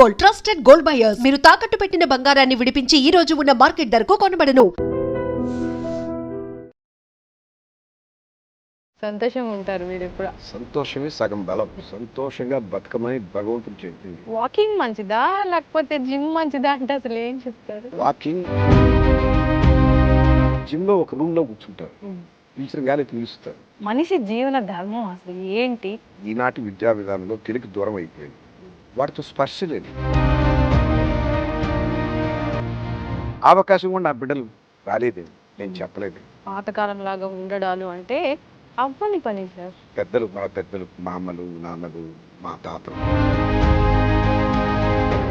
Gold, trusted gold buyers. మీరు తాకట్టు పెట్టిన బంగారాన్ని విడిపించి ఈ రోజు ఉన్న మార్కెట్ ధరకు కొనబడను. సంతోషంగా ఉంటారు మీరు ఎప్పుడు. సంతోషమే సగం బలం. సంతోషంగా బతకమని భగవంతుడు చెప్పింది. వాకింగ్ మంచిదా లేకపోతే జిమ్ మంచిదా అంటే అసలు ఏం చెప్తారు? వాకింగ్, జిమ్ లో ఒక రూమ్ లో కూర్చుంటారు, పీల్చిన గాలి పీలుస్తారు. మనిషి జీవన ధర్మం అసలు ఏంటి? ఈనాటి విద్యా విధానంలో తెలుగు దూరం అయిపోయింది. వాటితో స్పర్శ లేదు. అవకాశం కూడా నా బిడ్డలు రాలేదు, నేను చెప్పలేదు. పాతకాలం లాగా ఉండడాలు అంటే అవ్వని పని సార్. పెద్దలు, మా పెద్దలు, మా అమ్మలు, నాన్నలు, మా తాతలు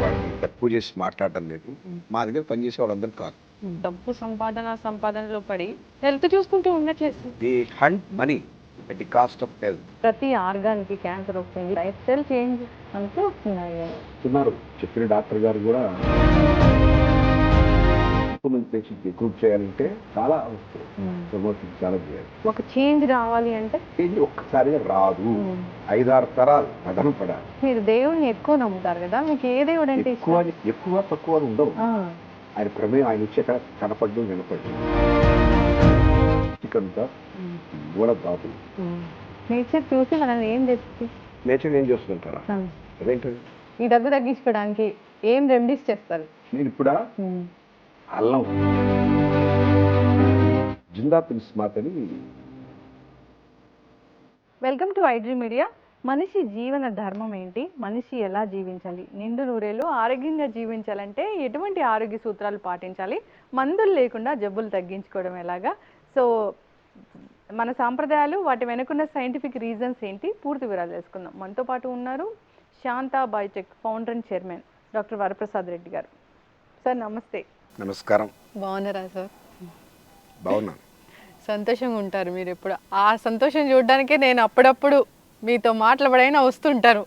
వాళ్ళని తక్కువ చేసి మాట్లాడటం లేదు. మా దగ్గర పనిచేసే వాళ్ళందరూ కాదు. డబ్బు సంపాదనలో పడి హెల్త్ చూసుకుంటూ ఉండట్లేదు. They hunt money at the cost of health. ప్రతి ఆర్గాన్ కి క్యాన్సర్ వస్తుంది, లైఫ్ స్టైల్ చేంజ్ అంటూ వస్తున్నాయి. చెప్తున్నారు, చెప్పిన డాక్టర్ గారు కూడా పేషెంట్ రిక్రూట్ చేయాలంటే చాలా ప్రమోషన్ చాలా చేయాలి. ఒక చేంజ్ రావాలి అంటే చేంజ్ ఒక్కసారిగా రాదు, 5-6 తరాలు అదనం పడాలి. మీరు దేవుడిని ఎక్కువ నమ్ముతారు కదా, మీకు ఏ దేవుడు అంటే ఎక్కువ తక్కువ ఉండవు. ఆయన ప్రమేయం, ఆయన వచ్చే కనపడ్డు వినపడ్డు. చికెన్తో కూడా బాబు నేచర్ చూసి మనల్ని ఏం తెచ్చి నేచర్ ఏం చేస్తుంటారా? అదేంటది? ఈ దగ్గు తగ్గించుకోవడానికి ఏం రెమెడీస్ చేస్తారు? నేను ఇప్పుడు అల్లం జిందా తులసి మాతని. Welcome to iDream media. మనిషి జీవన ధర్మం ఏంటి, మనిషి ఎలా జీవించాలి, నిండు నూరేళ్ళు ఆరోగ్యంగా జీవించాలంటే ఎటువంటి ఆరోగ్య సూత్రాలు పాటించాలి, మందులు లేకుండా జబ్బులు తగ్గించుకోవడం ఎలాగా, సో మన సాంప్రదాయాలు, వాటి వెనుకున్న సైంటిఫిక్ రీజన్స్ ఏంటి, పూర్తి వివరాలు తెలుసుకుందాం. మనతో పాటు ఉన్నారు Shantha biotech founder and chairman doctor Varaprasad Reddy గారు. సార్ నమస్తే. నమస్కారం. బాగున్నారా సార్? బాగున్నాను. సంతోషంగా ఉంటారు మీరు ఎప్పుడు. ఆ సంతోషం చూడడానికే నేను అప్పుడప్పుడు మీతో మాట్లాడైనా వస్తుంటారు.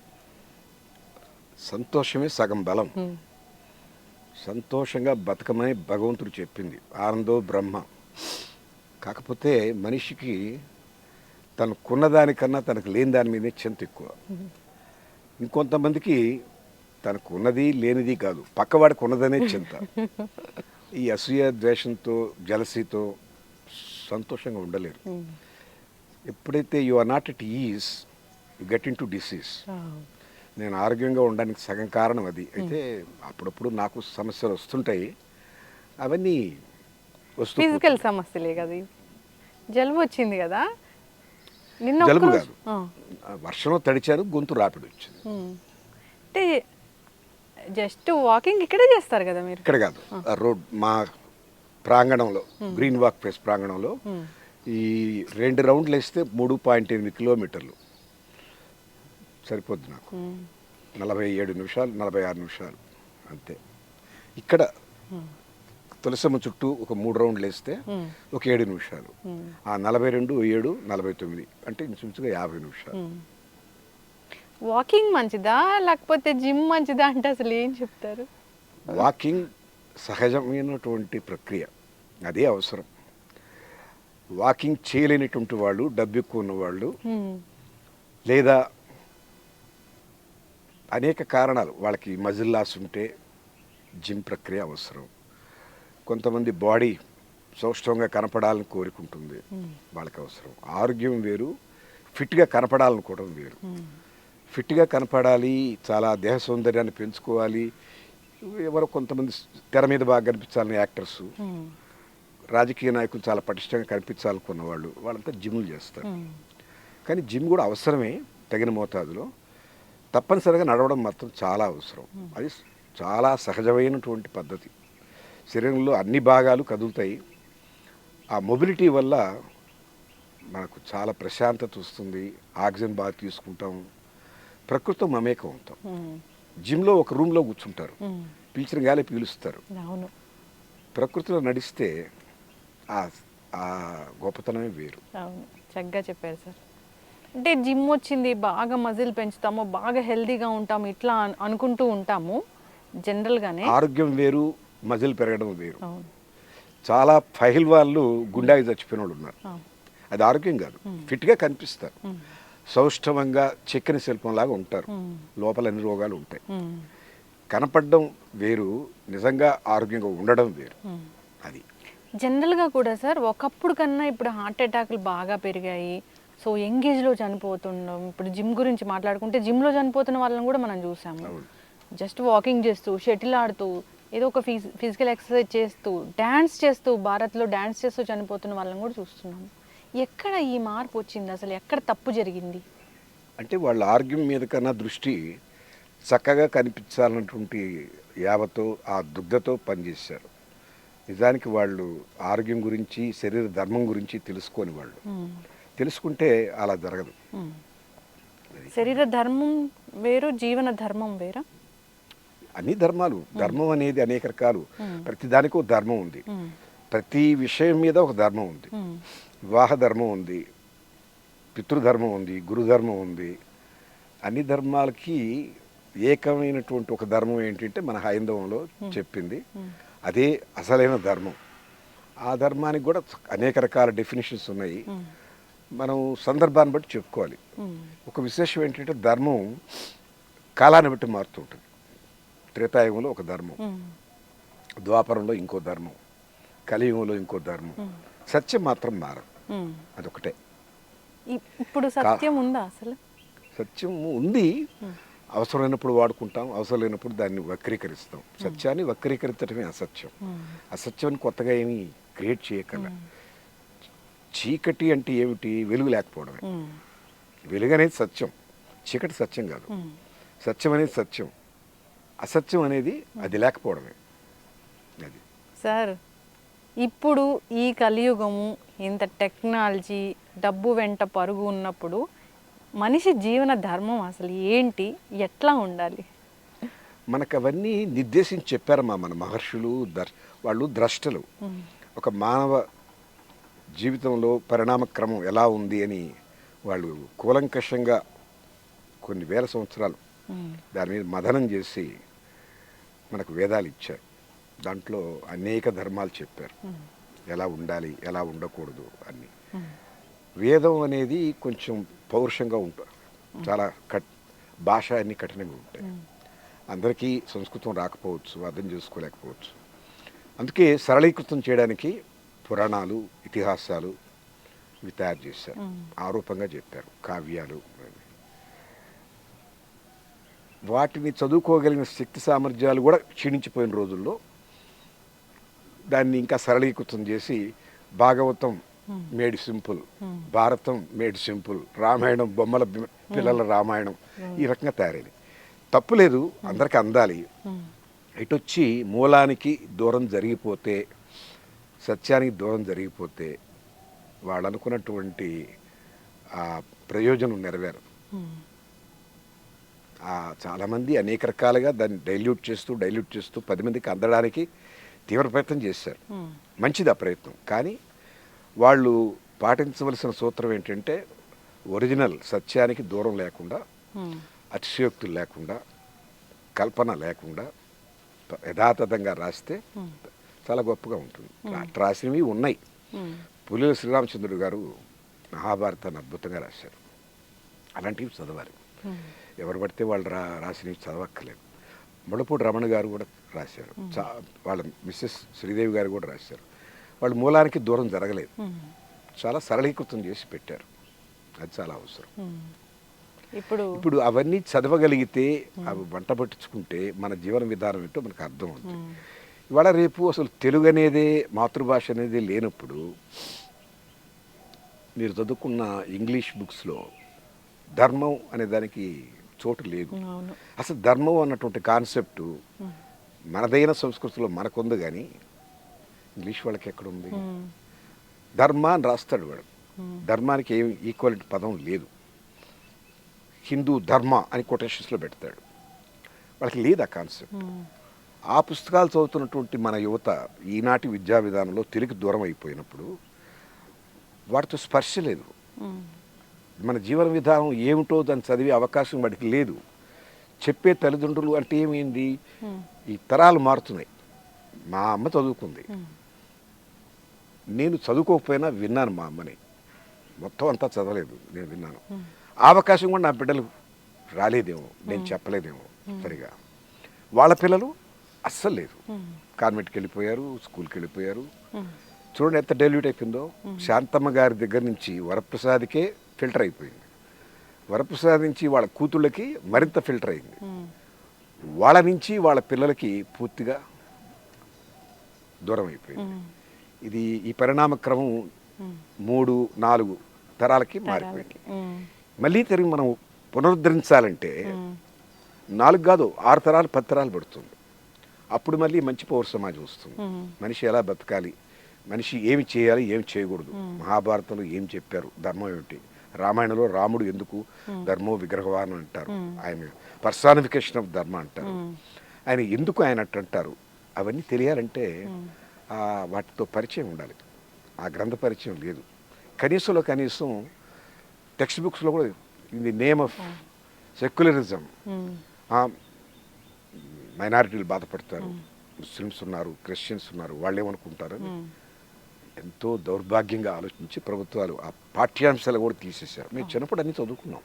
సంతోషమే సగం బలం. సంతోషంగా బతకమని భగవంతుడు చెప్పింది, ఆనందో బ్రహ్మ. కాకపోతే మనిషికి తనకున్నదానికన్నా తనకు లేని దాని మీదే చింత ఎక్కువ. ఇంకొంతమందికి తనకు ఉన్నది లేనిది కాదు, పక్కవాడికి ఉన్నదనే చింత. ఈ అసూయ, ద్వేషంతో, జలసీతో సంతోషంగా ఉండలేరు. ఎప్పుడైతే you are not at ease, you get into disease. నేను ఆరోగ్యంగా ఉండడానికి సగం కారణం అది. అయితే అప్పుడప్పుడు నాకు సమస్యలు వస్తుంటాయి, అవన్నీ ఫిజికల్ సమస్యలే కదా. జలుబు వచ్చింది కదా నిన్న? జలుబు కాదు, వర్షంలో తడిచారు, గొంతు రాపిడి వచ్చింది. అంటే జస్ట్ వాకింగ్ ఇక్కడే చేస్తారు కదా మీరు? ఇక్కడ కాదు, రోడ్ మా ప్రాంగణంలో, గ్రీన్ వాక్ ప్లేస్ ప్రాంగణంలో ఈ 2 రౌండ్లు వేస్తే 3.8 కిలోమీటర్లు సరిపోద్ది నాకు. 47 నిమిషాలు, 46 నిమిషాలు అంతే. ఇక్కడ తులసమ్మ చుట్టూ ఒక 3 రౌండ్లు వేస్తే ఒక 7 నిమిషాలు. ఆ 42, 7, 49 అంటే ఇంచుమించుగా 50 నిమిషాలు. వాకింగ్ మంచిదా లేకపోతే జిమ్ మంచిదా అంటే అసలు ఏం చెప్తారు? వాకింగ్ సహజమైనటువంటి ప్రక్రియ, అదే అవసరం. వాకింగ్ చేయలేనటువంటి వాళ్ళు, డబ్బు ఎక్కువ ఉన్నవాళ్ళు, లేదా అనేక కారణాలు, వాళ్ళకి మజిల్ లాస్ ఉంటే జిమ్ ప్రక్రియ అవసరం. కొంతమంది బాడీ సౌష్ఠవంగా కనపడాలని కోరుకుంటుంది, వాళ్ళకి అవసరం. ఆరోగ్యం వేరు, ఫిట్గా కనపడాలనుకోవడం వేరు. ఫిట్గా కనపడాలి, చాలా దేహ సౌందర్యాన్ని పెంచుకోవాలి, ఎవరో కొంతమంది తెర మీద బాగా కనిపించాలని యాక్టర్స్, రాజకీయ నాయకులు చాలా పటిష్టంగా కనిపించాలనుకున్న వాళ్ళు, వాళ్ళంతా జిమ్లు చేస్తారు. కానీ జిమ్ కూడా అవసరమే, తగిన మోతాదులో. తప్పనిసరిగా నడవడం మాత్రం చాలా అవసరం. అది చాలా సహజమైనటువంటి పద్ధతి. శరీరంలో అన్ని భాగాలు కదులుతాయి. ఆ మొబిలిటీ వల్ల మనకు చాలా ప్రశాంతత వస్తుంది, ఆక్సిజన్ బాగా తీసుకుంటాం, ప్రకృతితో మమేకం అవుతాం. జిమ్లో ఒక రూమ్లో కూర్చుంటారు, పీల్చిన గాలి పీలుస్తారు. ప్రకృతిలో నడిస్తే ఆ గొప్పతనమే వేరు. అవును, చక్కగా చెప్పారు సార్. అంటే జిమ్ వచ్చింది, బాగా మజిల్ పెంచుతాము, బాగా హెల్దీగా ఉంటాము, ఇట్లా అనుకుంటూ ఉంటాము జనరల్గానే. ఆరోగ్యం వేరు, మజిల్ పెరగడం వేరు. చాలా ఫైల్ వాళ్ళు గుండాకి చచ్చిపోయిన వాళ్ళు ఉన్నారు. అది ఆరోగ్యం కాదు, ఫిట్గా కనిపిస్తారు, సౌష్ఠవంగా చెక్కని శిల్పంలాగా ఉంటారు, లోపల అన్ని రోగాలు ఉంటాయి. కనపడడం వేరు, నిజంగా ఆరోగ్యంగా ఉండడం వేరు. అది జనరల్గా కూడా సార్ ఒకప్పుడు కన్నా ఇప్పుడు హార్ట్ అటాక్లు బాగా పెరిగాయి. సో యంగ్ ఏజ్లో చనిపోతుండడం, ఇప్పుడు జిమ్ గురించి మాట్లాడుకుంటే జిమ్లో చనిపోతున్న వాళ్ళని కూడా మనం చూసాము. జస్ట్ వాకింగ్ చేస్తూ, షటిల్ ఆడుతూ, ఏదో ఒక ఫిజికల్ ఎక్సర్సైజ్ చేస్తూ, డ్యాన్స్ చేస్తూ, భారత్లో డ్యాన్స్ చేస్తూ చనిపోతున్న వాళ్ళని కూడా చూస్తున్నాము. ఎక్కడ ఈ మార్పు వచ్చింది, అసలు ఎక్కడ తప్పు జరిగింది? అంటే వాళ్ళ ఆరోగ్యం మీద కన్నా దృష్టి చక్కగా కనిపించాలన్నటువంటి యావతో ఆ దుగ్ధతో పనిచేశారు. నిజానికి వాళ్ళు ఆరోగ్యం గురించి, శరీర ధర్మం గురించి తెలుసుకొని వాళ్ళు తెలుసుకుంటే అలా జరగదు. శరీర ధర్మం వేరు, జీవన ధర్మం వేరా? అన్ని ధర్మాలు, ధర్మం అనేది అనేక రకాలు. ప్రతి దానికి ఒక ధర్మం ఉంది, ప్రతి విషయం మీద ఒక ధర్మం ఉంది. వివాహ ధర్మం ఉంది, పితృధర్మం ఉంది, గురుధర్మం ఉంది. అన్ని ధర్మాలకి ఏకమైనటువంటి ఒక ధర్మం ఏంటంటే మన హైందవంలో చెప్పింది, అదే అసలైన ధర్మం. ఆ ధర్మానికి కూడా అనేక రకాల డెఫినేషన్స్ ఉన్నాయి. మనం సందర్భాన్ని బట్టి చెప్పుకోవాలి. ఒక విశేషం ఏంటంటే ధర్మం కాలాన్ని బట్టి మారుతుంటుంది. త్రేతాయుగంలో ఒక ధర్మం, ద్వాపరంలో ఇంకో ధర్మం, కలియుగంలో ఇంకో ధర్మం. సత్యం మాత్రం మారదు, అదొకటే. ఇప్పుడు సత్యం ఉందా అసలు? సత్యం ఉంది, అవసరమైనప్పుడు వాడుకుంటాం, అవసరం లేనప్పుడు దాన్ని వక్రీకరిస్తాం. సత్యాన్ని వక్రీకరించడమే అసత్యం. అసత్యాన్ని కొత్తగా ఏమీ క్రియేట్ చేయకల్లా. చీకటి అంటే ఏమిటి? వెలుగు లేకపోవడమే. వెలుగు అనేది సత్యం, చీకటి సత్యం కాదు. సత్యం అనేది సత్యం, అసత్యం అనేది అది లేకపోవడమే. అది సార్, ఇప్పుడు ఈ కలియుగము, ఇంత టెక్నాలజీ, డబ్బు వెంట పరుగు ఉన్నప్పుడు మనిషి జీవన ధర్మం అసలు ఏంటి, ఎట్లా ఉండాలి? మనకు అవన్నీ నిర్దేశించి చెప్పారమ్మా మన మహర్షులు. వాళ్ళు ద్రష్టలు. ఒక మానవ జీవితంలో పరిణామక్రమం ఎలా ఉంది అని వాళ్ళు కూలంకషంగా కొన్ని వేల సంవత్సరాలు దాని మీద మదనం చేసి మనకు వేదాలు ఇచ్చారు. దాంట్లో అనేక ధర్మాలు చెప్పారు, ఎలా ఉండాలి, ఎలా ఉండకూడదు అన్నీ. వేదం అనేది కొంచెం పౌరుషంగా ఉంటుంది, చాలా భాష అన్ని కఠినంగా ఉంటాయి. అందరికీ సంస్కృతం రాకపోవచ్చు, అర్థం చేసుకోలేకపోవచ్చు. అందుకే సరళీకృతం చేయడానికి పురాణాలు, ఇతిహాసాలు ఇవి తయారు చేశారు, ఆరూపంగా చెప్పారు, కావ్యాలు. వాటిని చదువుకోగలిగిన శక్తి సామర్థ్యాలు కూడా క్షీణించిపోయిన రోజుల్లో దాన్ని ఇంకా సరళీకృతం చేసి భాగవతం మేడ్ సింపుల్, భారతం మేడ్ సింపుల్, రామాయణం బొమ్మల పిల్లల రామాయణం ఈ రకంగా తయారైంది. తప్పులేదు, అందరికీ అందాలి. ఇటొచ్చి మూలానికి దూరం జరిగిపోతే, సత్యానికి దూరం జరిగిపోతే వాళ్ళు అనుకున్నటువంటి ఆ ప్రయోజనం నెరవేరదు. చాలామంది అనేక రకాలుగా దాన్ని డైల్యూట్ చేస్తూ 10 మందికి అందడానికి తీవ్ర ప్రయత్నం చేశారు. మంచిది ఆ ప్రయత్నం. కానీ వాళ్ళు పాటించవలసిన సూత్రం ఏంటంటే ఒరిజినల్ సత్యానికి దూరం లేకుండా, అతిశయోక్తులు లేకుండా, కల్పన లేకుండా యథాతథంగా రాస్తే చాలా గొప్పగా ఉంటుంది. రాసినవి ఉన్నాయి. పులిల శ్రీరామచంద్రుడు గారు మహాభారతాన్ని అద్భుతంగా రాశారు. అలాంటివి చదవాలి. ఎవరు పడితే వాళ్ళు రాసినవి చదవక్కర్లేదు. ముళ్ళపూడి రమణ గారు కూడా రాశారు, వాళ్ళ మిస్సెస్ శ్రీదేవి గారు కూడా రాశారు. వాళ్ళు మూలానికి దూరం జరగలేదు, చాలా సరళీకృతం చేసి పెట్టారు. అది చాలా అవసరం. ఇప్పుడు అవన్నీ చదవగలిగితే, అవి వంట పట్టించుకుంటే మన జీవన విధానం ఏంటో మనకు అర్థం అవుతుంది. ఇవాళ రేపు అసలు తెలుగు అనేదే, మాతృభాష అనేది లేనప్పుడు మీరు చదువుకున్న ఇంగ్లీష్ బుక్స్లో ధర్మం అనే దానికి చోటు లేదు. అసలు ధర్మం అన్నటువంటి కాన్సెప్టు మనదైన సంస్కృతిలో మనకుంది, కానీ ఇంగ్లీష్ వాళ్ళకి ఎక్కడుంది? ధర్మ అని రాస్తాడు వాడు, ధర్మానికి ఏం ఈక్వాలిటీ పదం లేదు. హిందూ ధర్మ అని కొటేషన్స్లో పెడతాడు, వాళ్ళకి లేదు ఆ కాన్సెప్ట్. ఆ పుస్తకాలు చదువుతున్నటువంటి మన యువత ఈనాటి విద్యా విధానంలో తెలుగు దూరం అయిపోయినప్పుడు వాటితో స్పర్శ లేదు. మన జీవన విధానం ఏమిటో దాన్ని చదివే అవకాశం వాడికి లేదు. చెప్పే తల్లిదండ్రులు అంటే ఏమైంది, ఈ తరాలు మారుతున్నాయి. మా అమ్మ చదువుకుంది, నేను చదువుకోకపోయినా విన్నాను మా అమ్మని. మొత్తం అంతా చదవలేదు, నేను విన్నాను. ఆ అవకాశం కూడా నా బిడ్డలు రాలేదేమో, నేను చెప్పలేదేమో సరిగా. వాళ్ళ పిల్లలు అస్సలు లేదు. కాన్వెంట్కి వెళ్ళిపోయారు, స్కూల్కి వెళ్ళిపోయారు. చూడండి ఎంత డైల్యూట్ అయిపోయిందో. శాంతమ్మ గారి దగ్గర నుంచి వరప్రసాద్కే ఫిల్టర్ అయిపోయింది. వరప్రసాద్ నుంచి వాళ్ళ కూతుళ్ళకి మరింత ఫిల్టర్ అయింది. వాళ్ళ నుంచి వాళ్ళ పిల్లలకి పూర్తిగా దూరం అయిపోయింది. ఇది ఈ పరిణామ క్రమం 3-4 తరాలకి మారిపోయింది. మళ్ళీ తిరిగి మనం పునరుద్ధరించాలంటే 4 కాదు 6 తరాలు 10 తరాలు పడుతుంది. అప్పుడు మళ్ళీ మంచి పౌర సమాజం వస్తుంది. మనిషి ఎలా బతకాలి, మనిషి ఏమి చేయాలి, ఏమి చేయకూడదు, మహాభారతంలో ఏం చెప్పారు, ధర్మం ఏమిటి, రామాయణంలో రాముడు ఎందుకు ధర్మో విగ్రహవాన్ అంటారు, ఆయన పర్సానిఫికేషన్ ఆఫ్ ధర్మ అంటారు, ఆయన ఎందుకు ఆయన అట్టు అంటారు, అవన్నీ తెలియాలంటే వాటితో పరిచయం ఉండాలి. ఆ గ్రంథ పరిచయం లేదు. కనీసం టెక్స్ట్ బుక్స్లో కూడా in the name of secularism మైనారిటీలు బాధపడతారు, ముస్లిమ్స్ ఉన్నారు, క్రిస్టియన్స్ ఉన్నారు, వాళ్ళు ఏమనుకుంటారు ఎంతో దౌర్భాగ్యంగా ఆలోచించి ప్రభుత్వాలు ఆ పాఠ్యాంశాలు కూడా తీసేశారు. మేము చిన్నప్పుడు అన్నీ చదువుకున్నాం.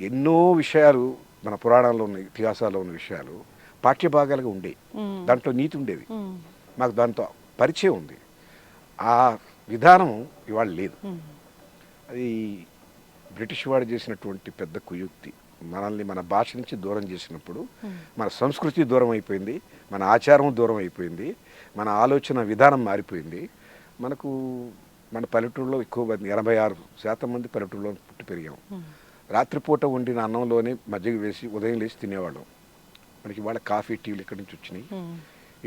ఎన్నో విషయాలు మన పురాణాల్లో ఉన్న ఇతిహాసాల్లో ఉన్న విషయాలు పాఠ్యభాగాలుగా ఉండేవి. దాంట్లో నీతి ఉండేది. మాకు దాంతో పరిచయం ఉంది. ఆ విధానం ఇవాళ లేదు. అది బ్రిటిష్ వాడు చేసినటువంటి పెద్ద కుయుక్తి. మనల్ని మన భాష నుంచి దూరం చేసినప్పుడు మన సంస్కృతి దూరం అయిపోయింది, మన ఆచారం దూరం అయిపోయింది, మన ఆలోచన విధానం మారిపోయింది. మన పల్లెటూరులో ఎక్కువ మంది 86% మంది పల్లెటూరులో పుట్టి పెరిగాం. రాత్రిపూట వండిన అన్నంలోనే మజ్జిగ వేసి ఉదయం లేచి తినేవాళ్ళం. మనకి వాళ్ళ కాఫీ టీలు ఎక్కడి నుంచి వచ్చినాయి,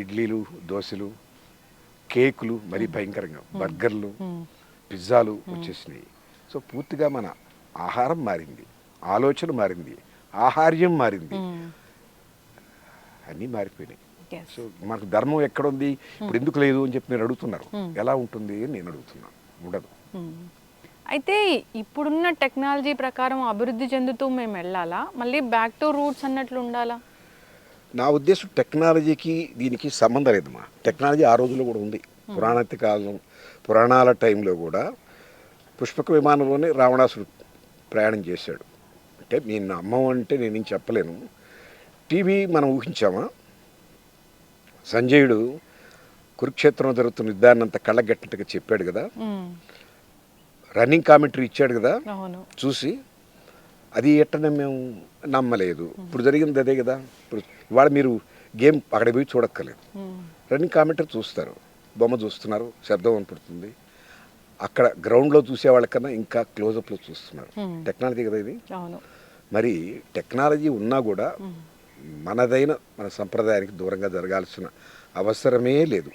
ఇడ్లీలు, దోశలు, కేకులు, మరీ భయంకరంగా బర్గర్లు, పిజ్జాలు వచ్చేసినాయి. సో పూర్తిగా మన ఆహారం మారింది, ఆలోచన మారింది, ఆహార్యం మారింది, అన్నీ మారిపోయినాయి. సో మనకు ధర్మం ఎక్కడుంది ఇప్పుడు, ఎందుకు లేదు అని చెప్పి మీరు అడుగుతున్నారు. ఎలా ఉంటుంది అని నేను అడుగుతున్నాను. ఉండదు. అయితే ఇప్పుడున్న టెక్నాలజీ ప్రకారం అభివృద్ధి చెందుతూ మేము వెళ్ళాలా, మళ్ళీ బ్యాక్ టు రూట్స్ అన్నట్లు ఉండాలా? నా ఉద్దేశం టెక్నాలజీకి దీనికి సంబంధం లేదమ్మా. టెక్నాలజీ ఆ రోజుల్లో కూడా ఉంది. పురాణాల టైంలో కూడా పుష్పక విమానంలోనే రావణాసుడు ప్రయాణం చేశాడు. అంటే నేను నమ్మం అంటే నేనేం చెప్పలేను. టీవీ మనం ఊహించామా? సంజయుడు కురుక్షేత్రం జరుగుతున్న యుద్ధాన్ని అంత కళ్ళగట్టినట్టుగా చెప్పాడు కదా, రన్నింగ్ కామెంటరీ ఇచ్చాడు కదా చూసి. అది ఎట్టనే మేము నమ్మలేదు. ఇప్పుడు జరిగింది అదే కదా. ఇప్పుడు ఇవాళ మీరు గేమ్ అక్కడ పోయి చూడక్కర్లేదు, రన్నింగ్ కామెంటరీ చూస్తారు, బొమ్మ చూస్తున్నారు, శబ్దం వినపడుతుంది. అక్కడ గ్రౌండ్లో చూసే వాళ్ళకన్నా ఇంకా క్లోజప్లో చూస్తున్నారు. టెక్నాలజీ కదా ఇది. మరి టెక్నాలజీ ఉన్నా కూడా మన సంప్రదాయానికి దూరంగా జరగాల్సిన అవసరమే లేదు.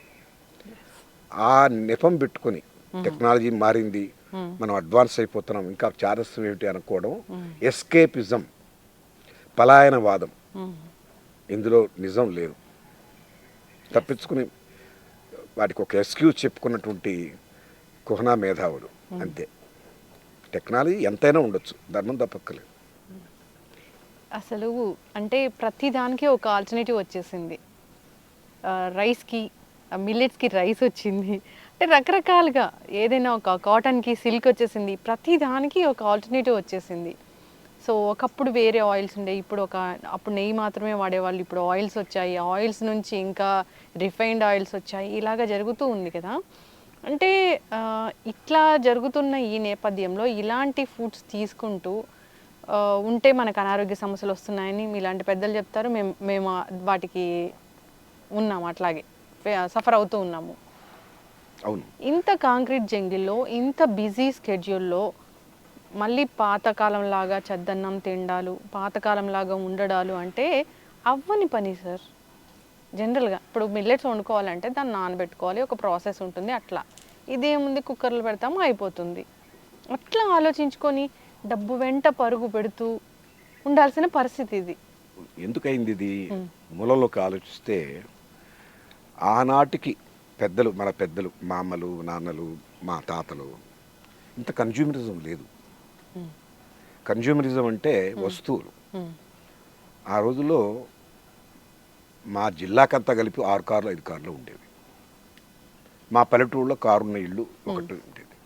ఆ నెపం పెట్టుకొని టెక్నాలజీ మారింది, మనం అడ్వాన్స్ అయిపోతున్నాం, ఇంకా చారస్యం ఏమిటి అనుకోవడం ఎస్కేపిజం, పలాయనవాదం. ఇందులో నిజం లేదు. తప్పించుకుని వాటికి ఒక ఎక్స్క్యూజ్ చెప్పుకున్నటువంటి కుహనా మేధావులు అంతే. టెక్నాలజీ ఎంతైనా ఉండొచ్చు, ధర్మం తప్పక్కలేదు. అసలు అంటే ప్రతి దానికి ఒక ఆల్టర్నేటివ్ వచ్చేసింది. రైస్కి, మిల్లెట్స్కి రైస్ వచ్చింది, అంటే రకరకాలుగా ఏదైనా ఒక కాటన్కి సిల్క్ వచ్చేసింది, ప్రతి దానికి ఒక ఆల్టర్నేటివ్ వచ్చేసింది. సో ఒకప్పుడు వేరే ఆయిల్స్ ఉండే, అప్పుడు నెయ్యి మాత్రమే వాడేవాళ్ళు, ఇప్పుడు ఆయిల్స్ వచ్చాయి, ఆయిల్స్ నుంచి ఇంకా రిఫైన్డ్ ఆయిల్స్ వచ్చాయి, ఇలాగా జరుగుతూ ఉంది కదా. అంటే ఇట్లా జరుగుతున్న ఈ నేపథ్యంలో ఇలాంటి ఫుడ్స్ తీసుకుంటూ ఉంటే మనకు అనారోగ్య సమస్యలు వస్తున్నాయని మీలాంటి పెద్దలు చెప్తారు. మేము వాటికి ఉన్నాము, అట్లాగే సఫర్ అవుతూ ఉన్నాము. అవును. ఇంత కాంక్రీట్ జంగిల్లో, ఇంత బిజీ స్కెడ్యూల్లో మళ్ళీ పాతకాలంలాగా చద్దన్నం తిండాలు, పాతకాలంలాగా ఉండడాలు అంటే అవ్వని పని సార్. జనరల్గా ఇప్పుడు మిల్లెట్స్ వండుకోవాలంటే దాన్ని నానబెట్టుకోవాలి, ఒక ప్రాసెస్ ఉంటుంది. అట్లా ఇదేముంది, కుక్కర్లు పెడతాము అయిపోతుంది. అట్లా ఆలోచించుకొని డబ్బు వెంట పరుగు పెడుతూ ఉండాల్సిన పరిస్థితి ఇది. ఎందుకైంది ఇది? మూలలోకి ఆలోచిస్తే ఆనాటికి మన పెద్దలు, మా అమ్మలు, నాన్నలు, మా తాతలు, ఇంత కన్జ్యూమరిజం లేదు. కన్జ్యూమరిజం అంటే వస్తువులు. ఆ రోజుల్లో మా జిల్లాకంతా కలిపి 6 కార్లు 5 కార్లు ఉండేవి. మా పల్లెటూరులో కారున్న ఇల్లు ఒకటి ఉండేది,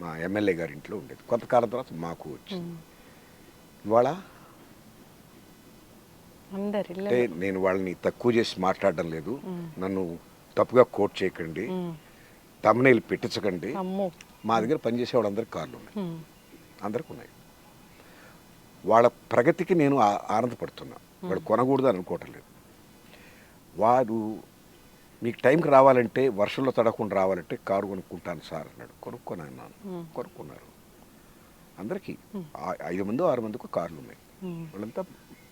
మా ఎమ్మెల్యే గారి ఇంట్లో ఉండేది. కొంతకాలం తర్వాత మాకు వచ్చింది. ఇవాళ అందరి అంటే నేను వాళ్ళని తక్కువ చేసి మాట్లాడడం లేదు, నన్ను తప్పుగా కోట్ చేయకండి, తమ్నైల్ పెట్టించకండి. అమ్మో. మా దగ్గర పనిచేసే వాళ్ళందరికీ కార్లు ఉన్నాయి, అందరికి ఉన్నాయి. వాళ్ళ ప్రగతికి నేను ఆనందపడుతున్నా, వాడు కొనకూడదు అని అనుకోవటం లేదు. వాడు మీకు టైంకి రావాలంటే, వర్షంలో తడకుండా రావాలంటే కారు కొనుక్కుంటాను సార్ అన్నాడు. కొనుక్కున్నారు. అందరికీ 5 మందో 6 మందికి కార్లు ఉన్నాయి. వాళ్ళంతా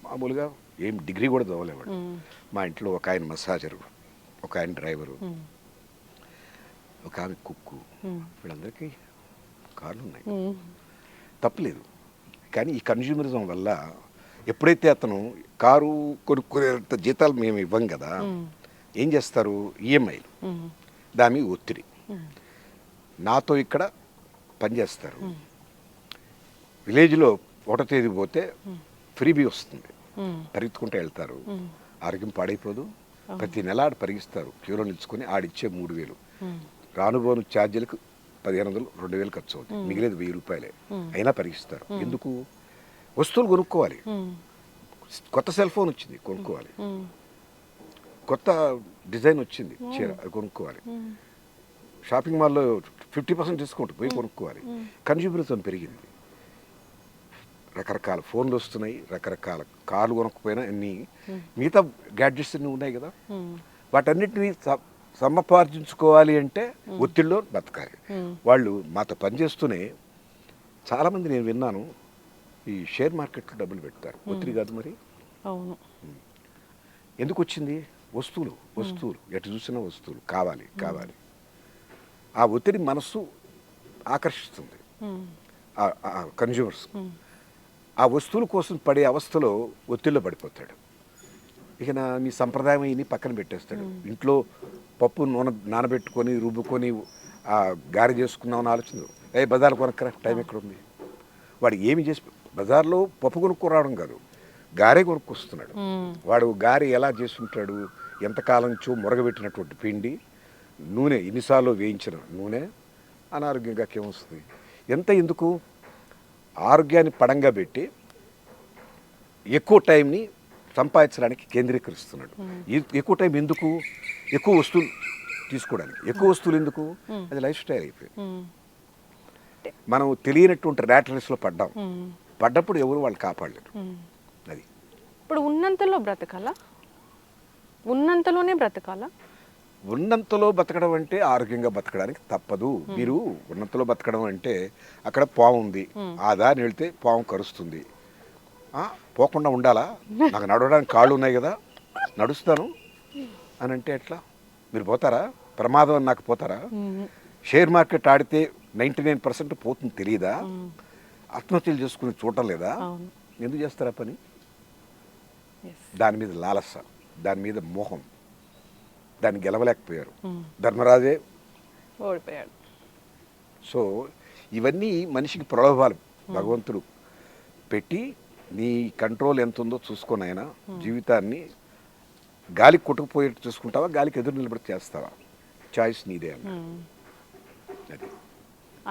మామూలుగా ఏం డిగ్రీ కూడా చదవలేవాడు. మా ఇంట్లో ఒక ఆయన మసాజరు, ఒక ఆయన డ్రైవరు, ఒక ఆమె కుక్కు, వీళ్ళందరికీ కార్లు ఉన్నాయి. తప్పలేదు. కానీ ఈ కన్జ్యూమరిజం వల్ల ఎప్పుడైతే అతను కారు కొనుక్కునేంత జీతాలు మేము ఇవ్వం కదా, ఏం చేస్తారు, ఈఎంఐలు, దాని మీద ఒత్తిడి. నాతో ఇక్కడ పనిచేస్తారు, విలేజ్లో 1వ తేదీ పోతే ఫ్రీబీ వస్తుంది, పరిగెత్తుకుంటూ వెళ్తారు, ఆరోగ్యం పాడైపోదు. ప్రతి నెల ఆడ పరిగిస్తారు, క్యూలో నిలుచుకొని ఆడిచ్చే 3,000, రానుబోను ఛార్జీలకు 1,500, 2,000 ఖర్చు అవుతుంది, మిగిలేదు 1,000 రూపాయలే. అయినా పరిగిస్తారు. ఎందుకు? వస్తువులు కొనుక్కోవాలి. కొత్త సెల్ ఫోన్ వచ్చింది, కొనుక్కోవాలి. కొత్త డిజైన్ వచ్చింది చీర, అది కొనుక్కోవాలి. షాపింగ్ మాల్లో 50% డిస్కౌంట్, పోయి కొనుక్కోవాలి. కన్జ్యూమరిజం పెరిగింది, రకరకాల ఫోన్లు వస్తున్నాయి, రకరకాల కార్లు కొనుక్కపోయినా అన్ని మిగతా గ్యాడ్జెట్స్ అన్నీ ఉన్నాయి కదా, వాటన్నిటిని సమపార్జించుకోవాలి అంటే ఒత్తిడిలో బతకాలి. వాళ్ళు మాతో పనిచేస్తూనే చాలామంది నేను విన్నాను, ఈ షేర్ మార్కెట్లో డబ్బులు పెడతారు. ఒత్తిడి కాదు మరి. అవును. ఎందుకు వచ్చింది? వస్తువులు ఎటు చూసినా వస్తువులు కావాలి. ఆ ఒత్తిడి మనస్సు ఆకర్షిస్తుంది కన్జ్యూమర్స్. ఆ వస్తువుల కోసం పడే అవస్థలో ఒత్తిడిలో పడిపోతాడు. ఇక నీ సంప్రదాయం ఇన్ని పక్కన పెట్టేస్తాడు. ఇంట్లో పప్పు నూనె నానబెట్టుకొని రుబ్బుకొని గారె చేసుకున్నామని ఆలోచన, బజార్ కొనక్కరా, టైం ఎక్కడ ఉంది. వాడు ఏమి చేసి బజార్లో పప్పు కొనుక్కోరావడం కాదు, గారె కొనుక్కొస్తున్నాడు. వాడు గారె ఎలా చేస్తుంటాడు, ఎంతకాలం నుంచో మురగబెట్టినటువంటి పిండి, నూనె ఎన్నిసార్లు వేయించిన నూనె, అనారోగ్యంగా ఏమొస్తుంది. ఎంత ఎందుకు? ఆరోగ్యాన్ని పడంగా పెట్టి ఎక్కువ టైంని సంపాదించడానికి కేంద్రీకరిస్తున్నాడు. ఎక్కువ టైం ఎందుకు? ఎక్కువ వస్తువులు తీసుకోవడానికి. ఎక్కువ వస్తువులు ఎందుకు? అది లైఫ్ స్టైల్ అయిపోయింది. మనం తెలియనటువంటి ర్యాట్ రేస్లో పడ్డప్పుడు ఎవరు వాళ్ళు కాపాడలేరు. అది ఇప్పుడు ఉన్నంతలో బ్రతకాలా? ఉన్నంతలోనే బ్రతకాలా? ఉన్నంతలో బతకడం అంటే ఆరోగ్యంగా బతకడానికి తప్పదు. మీరు ఉన్నంతలో బతకడం అంటే అక్కడ పాము ఉంది, ఆ దారిని వెళ్తే పాము కరుస్తుంది, పోకుండా ఉండాలా? నాకు నడవడానికి కాళ్ళు ఉన్నాయి కదా, నడుస్తాను అని అంటే ఎట్లా? మీరు పోతారా? ప్రమాదం అని నాకు పోతారా? షేర్ మార్కెట్ ఆడితే 99% పోతుంది తెలియదా? ఆత్మహత్యలు చేసుకుని చూడటం లేదా? ఎందుకు చేస్తారా పని? దాని మీద లాలస, దాని మీద మోహం, దాన్ని గెలవలేకపోయారు. ధర్మరాజే ఓడిపోయాడు. సో ఇవన్నీ మనిషికి ప్రలోభాలు భగవంతుడు పెట్టి, నీ కంట్రోల్ ఎంత ఉందో చూసుకొని ఆయన జీవితాన్ని గాలికి కొట్టుకుపోయేట్టు చూసుకుంటావా, గాలికి ఎదురు నిలబడి చేస్తావా, చాయిస్ నీదే అన్న. అది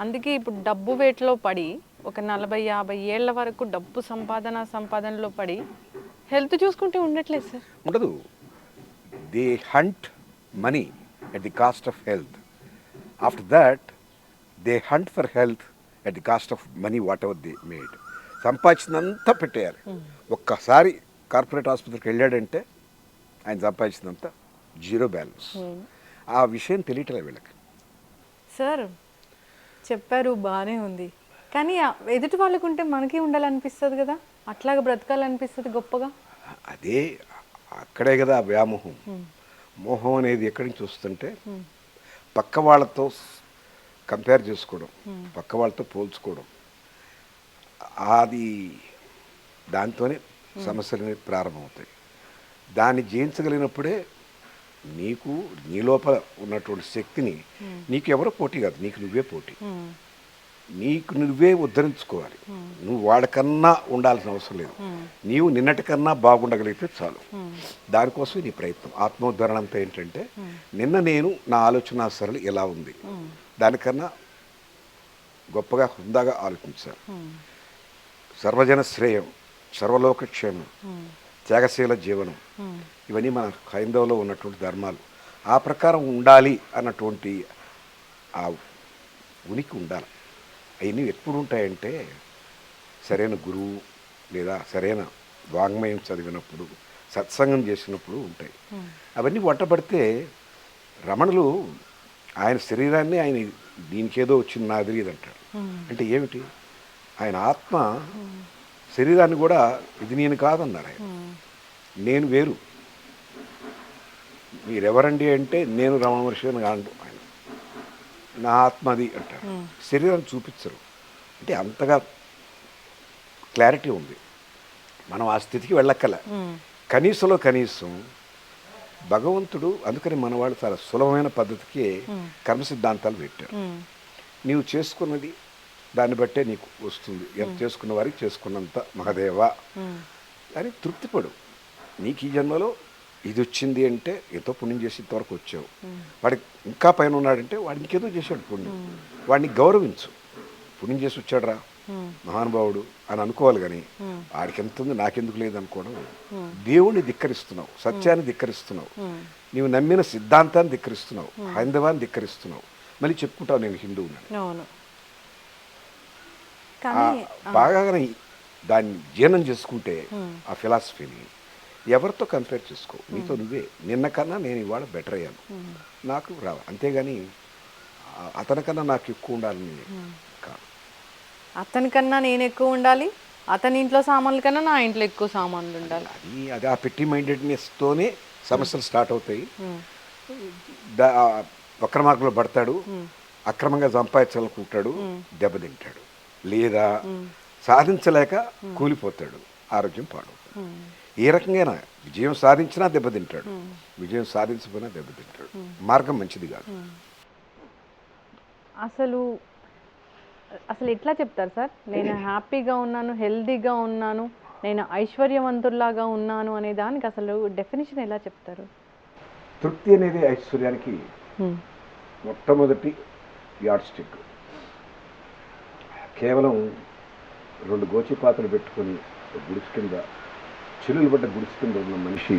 అందుకే ఇప్పుడు డబ్బు వేటలో పడి ఒక 40-50 ఏళ్ల వరకు డబ్బు సంపాదనలో పడి హెల్త్ చూసుకుంటే ఉండట్లేదు సార్. ఉండదు. They hunt money at the cost of health. After that, they hunt for health at the cost of money whatever they made. సంపాదించినంతా పెట్టేయాలి. ఒక్కసారి కార్పొరేట్ ఆసుపత్రికి వెళ్ళాడంటే ఆయన సంపాదించినంత జీరో బ్యాలెన్స్. ఆ విషయం తెలియట్లేదు వీళ్ళకి. సార్ చెప్పారు, బాగానే ఉంది, కానీ ఎదుటి వాళ్ళకు ఉంటే మనకి ఉండాలనిపిస్తుంది కదా, అట్లాగా బ్రతకాలనిపిస్తుంది గొప్పగా. అదే అక్కడే కదా వ్యామోహం. మోహం అనేది ఎక్కడి నుంచి వస్తుంటే పక్క వాళ్ళతో కంపేర్ చేసుకోవడం, పక్క వాళ్ళతో పోల్చుకోవడం, అది దాంతోనే సమస్యలు అనేవి ప్రారంభమవుతాయి. దాన్ని జయించగలిగినప్పుడే నీకు నీ లోపల ఉన్నటువంటి శక్తిని, నీకు ఎవరో పోటీ కాదు, నీకు నువ్వే పోటీ. నీకు నువ్వే ఉద్ధరించుకోవాలి. నువ్వు వాడికన్నా ఉండాల్సిన అవసరం లేదు. నీవు నిన్నటికన్నా బాగుండగలిగితే చాలు. దానికోసం నీ ప్రయత్నం. ఆత్మోద్ధరణ అంతా ఏంటంటే, నిన్న నేను నా ఆలోచన సరళి ఎలా ఉంది, దానికన్నా గొప్పగా హుందాగా ఆలోచించాలి. సర్వజన శ్రేయం, సర్వలోక క్షేమం, త్యాగశీల జీవనం, ఇవన్నీ మన హైందవులో ఉన్నటువంటి ధర్మాలు. ఆ ప్రకారం ఉండాలి అన్నటువంటి ఆ ఉనికి ఉండాలి. అవన్నీ ఎప్పుడు ఉంటాయంటే సరైన గురువు లేదా సరైన వాంగ్మయం చదివినప్పుడు, సత్సంగం చేసినప్పుడు ఉంటాయి. అవన్నీ వంటపడితే రమణులు ఆయన శరీరాన్ని ఆయన దీనికేదో వచ్చింది నాకు తెలియదు అంటాడు. అంటే ఏమిటి? ఆయన ఆత్మ శరీరాన్ని కూడా ఇది నేను కాదన్నారు ఆయన. నేను వేరు, మీరెవరండి అంటే నేను రమణ మహర్షి అని కాదు ఆయన, నా ఆత్మ అది అంటారు. శరీరాన్ని చూపించరు. అంటే అంతగా క్లారిటీ ఉంది. మనం ఆ స్థితికి వెళ్ళక్కల. కనీసంలో కనీసం భగవంతుడు అందుకని మన వాళ్ళు చాలా సులభమైన పద్ధతికి కర్మ సిద్ధాంతాలు పెట్టారు. నీవు చేసుకున్నది దాన్ని బట్టే నీకు వస్తుంది. ఎంత చేసుకున్న వారికి చేసుకున్నంత మహదేవా అని తృప్తిపడు. నీకు ఈ జన్మలో ఇది వచ్చింది అంటే ఎంతో పుణ్యం చేసి ఇంతవరకు వచ్చావు. వాడికి ఇంకా పైన ఉన్నాడంటే వాడు ఇంకేదో చేశాడు పుణ్యం, వాడిని గౌరవించు. పుణ్యం చేసి వచ్చాడురా మహానుభావుడు అని అనుకోవాలి. కానీ వాడికి ఎంత ఉంది నాకెందుకు లేదు అనుకోవడం. దేవుణ్ణి ధిక్కరిస్తున్నావు, సత్యాన్ని ధిక్కరిస్తున్నావు, నీవు నమ్మిన సిద్ధాంతాన్ని ధిక్కరిస్తున్నావు, హైందవాన్ని ధిక్కరిస్తున్నావు. మళ్ళీ చెప్పుకుంటావు నేను హిందువుని. బాగా దాన్ని జీర్ణం చేసుకుంటే ఆ ఫిలాసఫీని ఎవరితో కంపేర్ చేసుకో, నీతో నువ్వే. నిన్న కన్నా నేను ఇవాళ బెటర్ అయ్యాను, నాకు రావాలి. అంతేగాని అతనికన్నా నాకు ఎక్కువ ఉండాలని కాదు. అతనికన్నా నేను ఎక్కువ ఉండాలి, అతని ఇంట్లో సామాన్ల కన్నా నా ఇంట్లో ఎక్కువ సామాన్లు ఉండాలి. అది ఆ పెట్టి మైండెడ్నెస్తోనే సమస్యలు స్టార్ట్ అవుతాయి. వక్ర మార్గంలో పడతాడు, అక్రమంగా సంపాదించాలనుకుంటాడు, దెబ్బతింటాడు. లేదా సాధించలేక కూలిపోతాడు, ఆరోగ్యం పాడవుతాడు. ఏ రకంగా విజయం సాధించినా దెబ్బతింటాడు, విజయం సాధించకపోయినా దెబ్బతింటాడు. మార్గం మంచిది కాదు. అసలు ఎట్లా చెప్తారు సార్, నేను హ్యాపీగా ఉన్నాను, హెల్దీగా ఉన్నాను, నేను ఐశ్వర్యవంతుల్లాగా ఉన్నాను అనే దానికి అసలు డెఫినేషన్ ఎలా చెప్తారు? తృప్తి అనేది ఐశ్వర్యానికి మొట్టమొదటి యాడ్ స్టిక్. కేవలం 2 గోచి పాత్రలు పెట్టుకొని గుడిసి కింద, చెల్లులు పడ్డ గుడిసి కింద ఉన్న మనిషి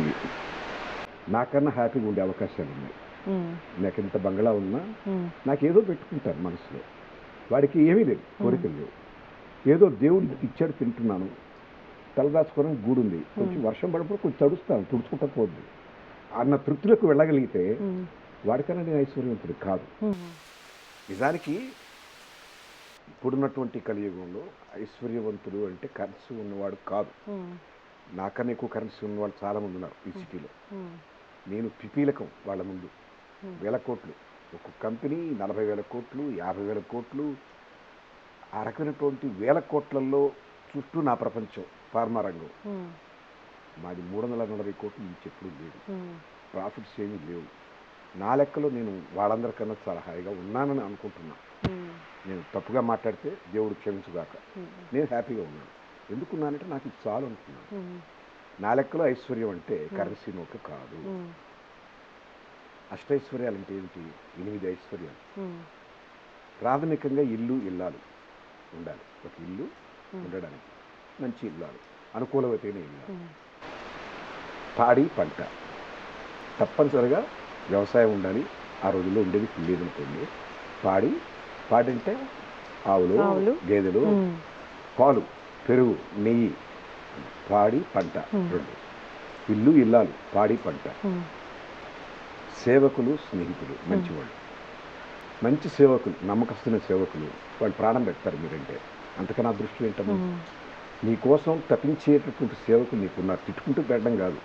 నాకన్నా హ్యాపీగా ఉండే అవకాశాలు ఉన్నాయి. నాకు ఎంత బంగ్లా ఉన్నా నాకేదో పెట్టుకుంటాను మనసులో. వాడికి ఏమీ లేదు, కోరికలు లేవు. ఏదో దేవుడు ఇచ్చాడు, తింటున్నాను, తలదాచుకోవడానికి గూడుంది, కొంచెం వర్షం పడినప్పుడు కొంచెం తడుస్తాను, తుడుచుకుంటా పోద్ది అన్న తృప్తిలోకి వెళ్ళగలిగితే వాడికన్నా నేను ఐశ్వర్యవంతుడు కాదు. నిజానికి ఇప్పుడున్నటువంటి కలియుగంలో ఐశ్వర్యవంతుడు అంటే కరెన్సీ ఉన్నవాడు కాదు. నాకన్నా ఎక్కువ కరెన్సీ ఉన్నవాళ్ళు చాలామంది ఉన్నారు ఈ సిటీలో. నేను పిపీలకం వాళ్ళ ముందు. 1000 కోట్లు ఒక్కొక్క కంపెనీ, 40,000 కోట్లు, 50,000 కోట్లు, ఆ రకమైనటువంటి 1000 కోట్లలో చుట్టూ నా ప్రపంచం ఫార్మా రంగం. మాది 340 కోట్లు నుంచి ఎప్పుడు లేదు, ప్రాఫిట్స్ ఏమీ లేవు. నా లెక్కలో నేను వాళ్ళందరికన్నా చాలా హాయిగా ఉన్నానని అనుకుంటున్నాను. నేను తప్పుగా మాట్లాడితే దేవుడు క్షమించుగాక. నేను హ్యాపీగా ఉన్నాను. ఎందుకున్నానంటే నాకు ఇది చాలు అనుకున్నాను. నా లెక్కలో ఐశ్వర్యం అంటే కరెన్సీ నోట్లు కాదు. అష్టైశ్వర్యాలు అంటే ఏమిటి? 8 ఐశ్వర్యాలు. ప్రాథమికంగా ఇల్లు, ఇల్లాలు ఉండాలి. ఒక ఇల్లు ఉండడానికి, మంచి ఇల్లాలు, అనుకూలమైన ఇల్లాలు, పాడి పంట, తప్పనిసరిగా వ్యవసాయం ఉండాలి. ఆ రోజుల్లో ఉండేది లేదనుకోండి. పాడి అంటే ఆవులు, గేదెలు, పాలు, పెరుగు, నెయ్యి, పాడి పంట 2. ఇల్లు, ఇల్లాలు, పాడి పంట, సేవకులు, స్నేహితులు, మంచివాళ్ళు. మంచి సేవకులు, నమ్మకస్తున్న సేవకులు, వాళ్ళు ప్రాణం పెడతారు మీరంటే. అంతకన్నా అదృష్టం ఏంటమ్మా? నీకోసం తప్పించేటటువంటి సేవకులు నీకున్నారు. తిట్టుకుంటూ పెట్టడం కాదు.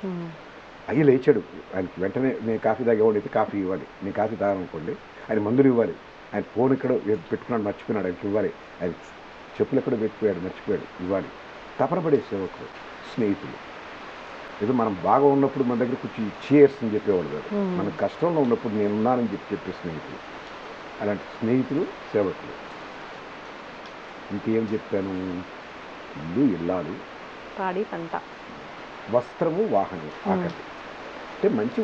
అయ్యి లేచాడు, ఆయనకి వెంటనే నేను కాఫీ తాగేవాడు అయితే కాఫీ ఇవ్వాలి. నేను కాఫీ తాగాలనుకోండి, ఆయన మందులు ఇవ్వాలి. ఆయన ఫోన్ ఎక్కడో పెట్టుకున్నాడు, మర్చిపోయినాడు, ఆయనకి ఇవ్వాలి. ఆయన చెప్పులు ఎక్కడో పెట్టిపోయాడు, మర్చిపోయాడు, ఇవ్వాలి. తపన పడే సేవకులు, స్నేహితులు. ఏదో మనం బాగా ఉన్నప్పుడు మన దగ్గర కొంచెం చేర్స్ అని చెప్పేవాడు కాదు, మనం కష్టంలో ఉన్నప్పుడు నేను ఉన్నానని చెప్పే స్నేహితులు. అలాంటి స్నేహితులు, సేవకులు. ఇంకేం చెప్పాను? ఇల్లు, ఇల్లాలు, పాడి పంట, వస్త్రము, వాహనం, ఆకలి. అంటే మంచి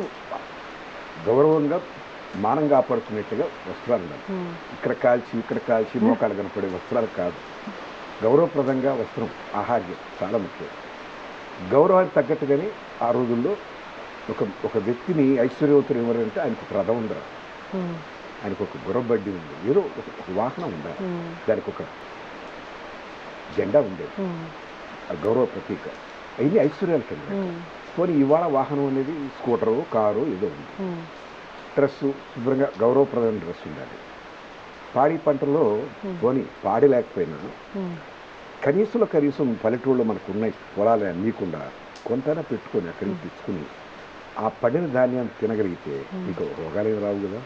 గౌరవంగా మానం కాపాడుకునేట్టుగా వస్త్రాలు ఉండాలి. ఇక్కడ కాల్చి మోకాలు కనపడే వస్త్రాలు కాదు. గౌరవప్రదంగా వస్త్రం, ఆహార్యం చాలా ముఖ్యం. గౌరవానికి తగ్గట్టుగానే ఆ రోజుల్లో ఒక ఒక వ్యక్తిని ఐశ్వర్యవంతులు ఎవరంటే ఆయనకు ఒక రథం ఉండాలి, ఆయనకు ఒక గుర్రబడ్డి ఉంది, ఏదో ఒక వాహనం ఉండాలి, దానికి ఒక జెండా ఉండేది, ఆ గౌరవ ప్రతీక. అవన్నీ ఐశ్వర్యాల కింద. పోనీ ఇవాళ వాహనం అనేది స్కూటరు, కారు ఏదో ఉంది. డ్రెస్సు శుభ్రంగా గౌరవప్రదమైన డ్రెస్ ఉండాలి. పాడి పంటల్లో పోనీ పాడి లేకపోయినా కనీసం పల్లెటూళ్ళలో మనకు ఉన్నాయి పొలాలు అన్నీకుండా కొంతైనా పెట్టుకొని అక్కడి నుంచి తెచ్చుకుని ఆ పడిన ధాన్యాన్ని తినగలిగితే మీకు రోగాలు ఏమి రావు కదా.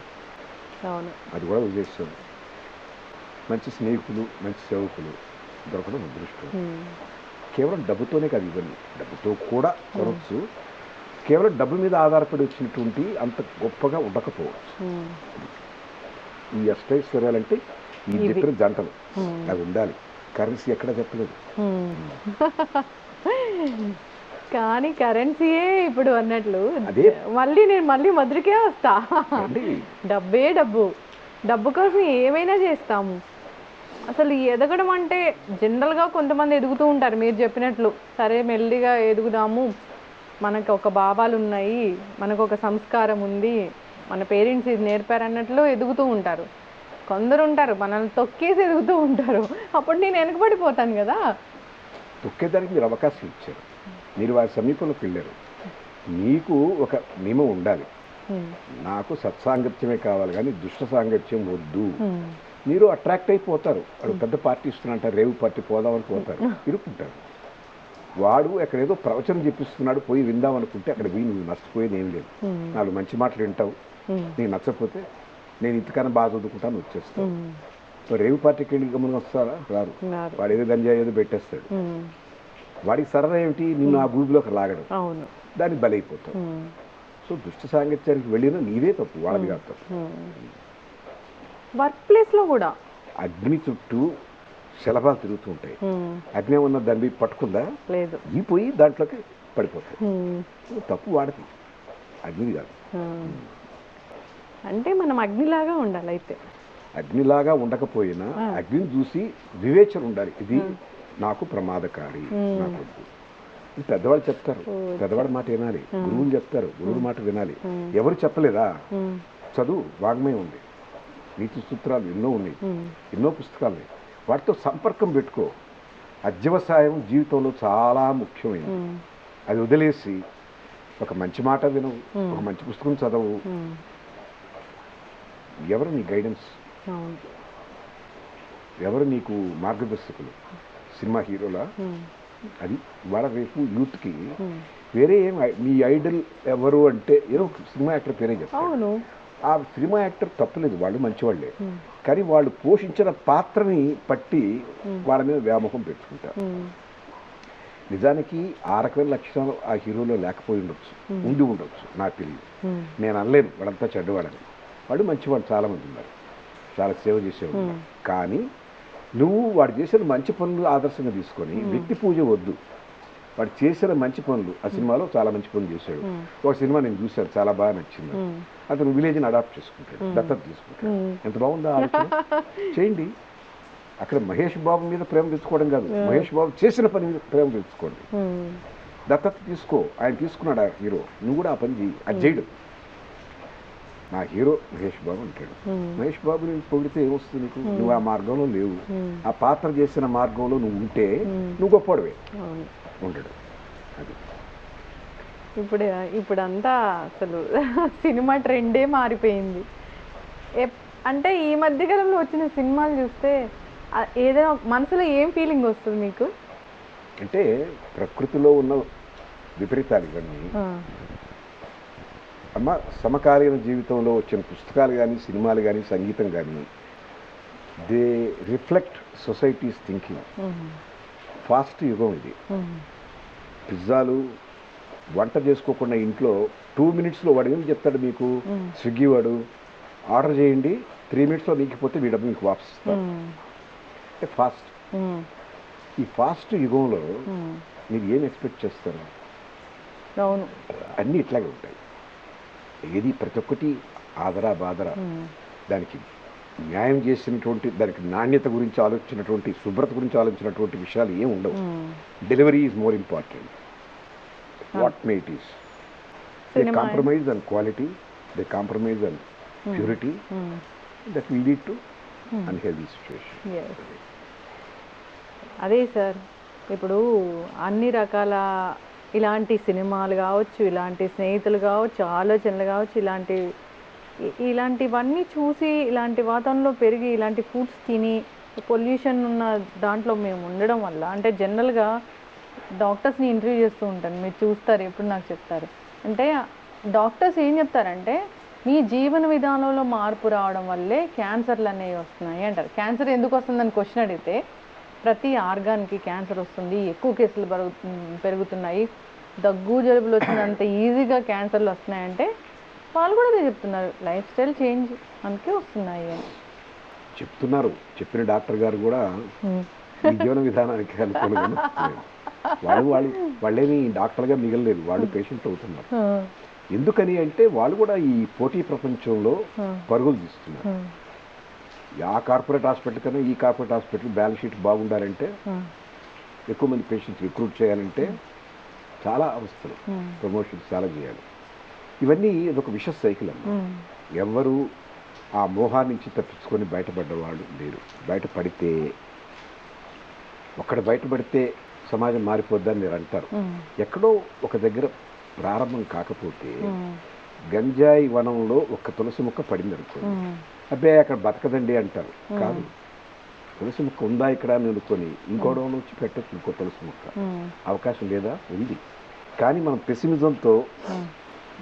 అది కూడా ఉద్దేశం. మంచి స్నేహితులు, మంచి సేవకులు దొరకడం అదృష్టం. కేవలం డబ్బుతోనే కాదు, ఇవన్నీ డబ్బుతో కూడా కొనవచ్చు. కేవలం డబ్బు మీద ఆధారపడి వచ్చినటువంటి అంత గొప్పగా ఉండకపోవచ్చు. ఈ అష్టైశ్వర్యాలంటే ఈ చెప్పిన జంటలు అవి ఉండాలి. కరెన్సీ ఎక్కడ చెప్పలేదు. కానీ కరెన్సీయే ఇప్పుడు అన్నట్లు నేను మళ్ళీ మధురకే వస్తా. డబ్బే డబ్బు, డబ్బు కోసం ఏమైనా చేస్తాము. అసలు ఎదగడం అంటే జనరల్గా కొంతమంది ఎదుగుతూ ఉంటారు, మీరు చెప్పినట్లు. సరే మెల్లిగా ఎదుగుదాము, మనకు ఒక భావాలు ఉన్నాయి, మనకు ఒక సంస్కారం ఉంది, మన పేరెంట్స్ ఇది నేర్పారన్నట్లు ఎదుగుతూ ఉంటారు. కొందరు ఉంటారు మనల్ని తొక్కేసి ఎదుగుతూ ఉంటారు. అప్పుడు నేను వెనకబడిపోతాను కదా. తొక్కేదానికి మీరు అవకాశం ఇచ్చారు, మీరు వారి సమీపంలోకి వెళ్ళారు. మీకు ఒక నియమం ఉండాలి, నాకు సత్సాంగత్యమే కావాలి కానీ దుష్ట సాంగత్యం వద్దు. మీరు అట్రాక్ట్ అయిపోతారు. వాడు పెద్ద పార్టీ ఇస్తున్నట్టారు, రేవు పార్టీ పోదామని పోతారు, ఇరుక్కుంటారు. వాడు ఎక్కడేదో ప్రవచనం చెప్పిస్తున్నాడు, పోయి విందాం అనుకుంటే అక్కడ పోయి నువ్వు నష్టపోయేది ఏం లేదు. నాలుగు మంచి మాటలు వింటావు, నీకు నచ్చకపోతే నేను ఇంతకన్నా బాగా చదువుకుంటాను వచ్చేస్తాను. రేవు పార్టీకి వెళ్ళి గమనం వస్తారా? రారు. వాడు ఏదో గంజా ఏదో పెట్టేస్తాడు. వాడికి సరదా ఏమిటి? నిన్ను ఆ గూబిలోకి లాగడం, దానికి బలైపోతావు. సో దుష్ట సాంగత్యానికి వెళ్ళినా నీదే తప్పు, వాళ్ళది కాదు తప్పు. వర్క్ ప్లేస్లో కూడా అగ్ని చుట్టూ శలభాలు తిరుగుతూ ఉంటాయి. అగ్ని ఉన్న దాన్ని పట్టుకుందా? లేదు. ఈ పోయి దాంట్లోకి పడిపోతాయి. తప్పు వాడికి, అగ్నిది కాదు. అంటే మనం అగ్నిలాగా ఉండాలి. అయితే అగ్నిలాగా ఉండకపోయినా అగ్నిని చూసి వివేచన ఉండాలి. ఇది నాకు ప్రమాదకారి, నాకు పెద్దవాళ్ళు చెప్తారు, పెద్దవాడి మాట వినాలి. గురువులు చెప్తారు, గురువుల మాట వినాలి. ఎవరు చెప్పలేదా? చదువు, వాగ్మయం ఉంది, నీతి సూత్రాలు ఎన్నో ఉన్నాయి, ఎన్నో పుస్తకాలు ఉన్నాయి. వాటితో సంపర్కం పెట్టుకో. అధ్యవసాయం జీవితంలో చాలా ముఖ్యమైనది. అది వదిలేసి ఒక మంచి మాట వినవు, ఒక మంచి పుస్తకం చదవు. ఎవరు నీ గైడెన్స్? ఎవరు నీకు మార్గదర్శకులు? సినిమా హీరోలా? అది వాళ్ళ రేపు యూత్కి వేరే ఏం మీ ఐడల్ ఎవరు అంటే ఏదో సినిమా యాక్టర్ పేరే చెప్తారు. ఆ సినిమా యాక్టర్ తప్పలేదు, వాళ్ళు మంచివాళ్లే. కానీ వాళ్ళు పోషించిన పాత్రని పట్టి వాళ్ళ మీద వ్యామోహం పెట్టుకుంటారు. నిజానికి ఆ రకమైన లక్షణాలు ఆ హీరోలో లేకపోయి ఉండొచ్చు, ఉండి ఉండొచ్చు, నాకు తెలియదు. నేను అనలేను వాళ్ళంతా చెడ్డవాళ్ళని. వాళ్ళు మంచివాళ్ళు చాలామంది ఉన్నారు, చాలా సేవ చేసేవాళ్ళు. కానీ నువ్వు వాడు చేసిన మంచి పనులు ఆదర్శంగా తీసుకొని వ్యక్తి పూజ వద్దు. వాడు చేసిన మంచి పనులు, ఆ సినిమాలో చాలా మంచి పనులు చేశాడు. ఒక సినిమా నేను చూశాను, చాలా బాగా నచ్చింది. అతను విలేజ్ని అడాప్ట్ చేసుకుంటాడు, దత్తత తీసుకుంటాడు. ఎంత బాగుందా ఆలోచన? చేయండి. అక్కడ మహేష్ బాబు మీద ప్రేమ తెచ్చుకోవడం కాదు, మహేష్ బాబు చేసిన పని మీద ప్రేమ తెచ్చుకోండి. దత్తత తీసుకో. ఆయన తీసుకున్నాడు ఆ హీరో, నువ్వు కూడా ఆ పని చేయి. అది చేయడు. నా హీరో మహేష్ బాబు అంటాడు. మహేష్ బాబుని పొగిడితే ఏమొస్తుంది నీకు? నువ్వు ఆ మార్గంలో లేవు. ఆ పాత్ర చేసిన మార్గంలో నువ్వు ఉంటే నువ్వు గొప్పవాడివే. ఉండడు. అది ఇప్పుడంతా అసలు సినిమా ట్రెండే మారిపోయింది. అంటే ఈ మధ్యకాలంలో వచ్చిన సినిమాలు చూస్తే ఏదైనా మనసులో ఏం ఫీలింగ్ వస్తుంది మీకు? అంటే ప్రకృతిలో ఉన్న విపరీతాలు ఇవన్నీ అమ్మ. సమకాలీన జీవితంలో వచ్చిన పుస్తకాలు కానీ, సినిమాలు కానీ, సంగీతం కానీ, they reflect societies thinking. Fast యుగం ఇది. పిజ్జాలు వంట చేసుకోకుండా ఇంట్లో 2 minutesలో వాడు ఏం చెప్తాడు మీకు? స్విగ్గీ వాడు ఆర్డర్ చేయండి, 3 minutesలో నీకపోతే మీ డబ్బు మీకు వాపస్ ఇస్తాడు. అంటే ఫాస్ట్. ఈ ఫాస్ట్ యుగంలో మీరు ఏం ఎక్స్పెక్ట్ చేస్తారు? అవును, అన్నీ ఇట్లాగే ఉంటాయి. ఏది ప్రతి ఒక్కటి ఆదరా బాదరా, దానికి న్యాయం చేసినటువంటి, దానికి నాణ్యత గురించి ఆలోచించినటువంటి, శుభ్రత గురించి ఆలోచించినటువంటి విషయాలు ఏం ఉండవు. Delivery is more important. what may it is. They Cinema. compromise on quality, they compromise on purity, that will lead to unhealthy situation. Yes. అదే సార్, ఇప్పుడు అన్ని రకాల ఇలాంటి సినిమాలు కావచ్చు, ఇలాంటి స్నేహితులు కావచ్చు, ఆలోచనలు కావచ్చు, ఇలాంటివన్నీ చూసి, ఇలాంటి వాతావరణంలో పెరిగి, ఇలాంటి ఫుడ్స్ తిని, పొల్యూషన్ ఉన్న దాంట్లో మేము ఉండడం వల్ల, అంటే జనరల్గా డాక్టర్స్ని ఇంటర్వ్యూ చేస్తూ ఉంటాను, మీరు చూస్తారు, ఎప్పుడు నాకు చెప్తారు అంటే, డాక్టర్స్ ఏం చెప్తారంటే, మీ జీవన విధానంలో మార్పు రావడం వల్లే క్యాన్సర్లు అనేవి వస్తున్నాయి అంటారు. క్యాన్సర్ ఎందుకు వస్తుందని క్వశ్చన్ అడిగితే, ప్రతి ఆర్గాన్కి క్యాన్సర్ వస్తుంది, ఎక్కువ కేసులు పెరుగుతున్నాయి, దగ్గు జలుబులు వచ్చినంత ఈజీగా క్యాన్సర్లు వస్తున్నాయంటే వాళ్ళు కూడా అదే చెప్తున్నారు, లైఫ్ స్టైల్ చేంజ్ అందుకే వస్తున్నాయి అని చెప్తున్నారు. చెప్పిన డాక్టర్ గారు కూడా ఈ జీవన విధానానికి అనుకూలంగా వాళ్ళేమి డాక్టర్గా మిగలలేదు, వాళ్ళు పేషెంట్ అవుతున్నారు. ఎందుకని అంటే వాళ్ళు కూడా ఈ పోటీ ప్రపంచంలో పరుగులు తీస్తున్నారు. ఆ కార్పొరేట్ హాస్పిటల్ కన్నా ఈ కార్పొరేట్ హాస్పిటల్ బ్యాలెన్స్ షీట్ బాగుండాలంటే, ఎక్కువ మంది పేషెంట్స్ రిక్రూట్ చేయాలంటే చాలా అవస్థలు, ప్రమోషన్స్ చాలా చేయాలి. ఇవన్నీ ఇదొక విష సైకిల్ అన్న. ఎవరు ఆ మోహాన్ని నుంచి తప్పించుకొని బయటపడ్డవాళ్ళు లేరు. బయటపడితే సమాజం మారిపోద్దని మీరు అంటారు. ఎక్కడో ఒక దగ్గర ప్రారంభం కాకపోతే, గంజాయి వనంలో ఒక తులసి మొక్క పడింది అనుకోండి, అబ్బే అక్కడ బతకదండి అంటారు. కాదు, తులసి మొక్క ఉందా ఇక్కడ అని అనుకొని ఇంకోడో నుంచి పెట్టచ్చు ఇంకో తులసి మొక్క. అవకాశం లేదా? ఉంది. కానీ మనం పెసిమిజంతో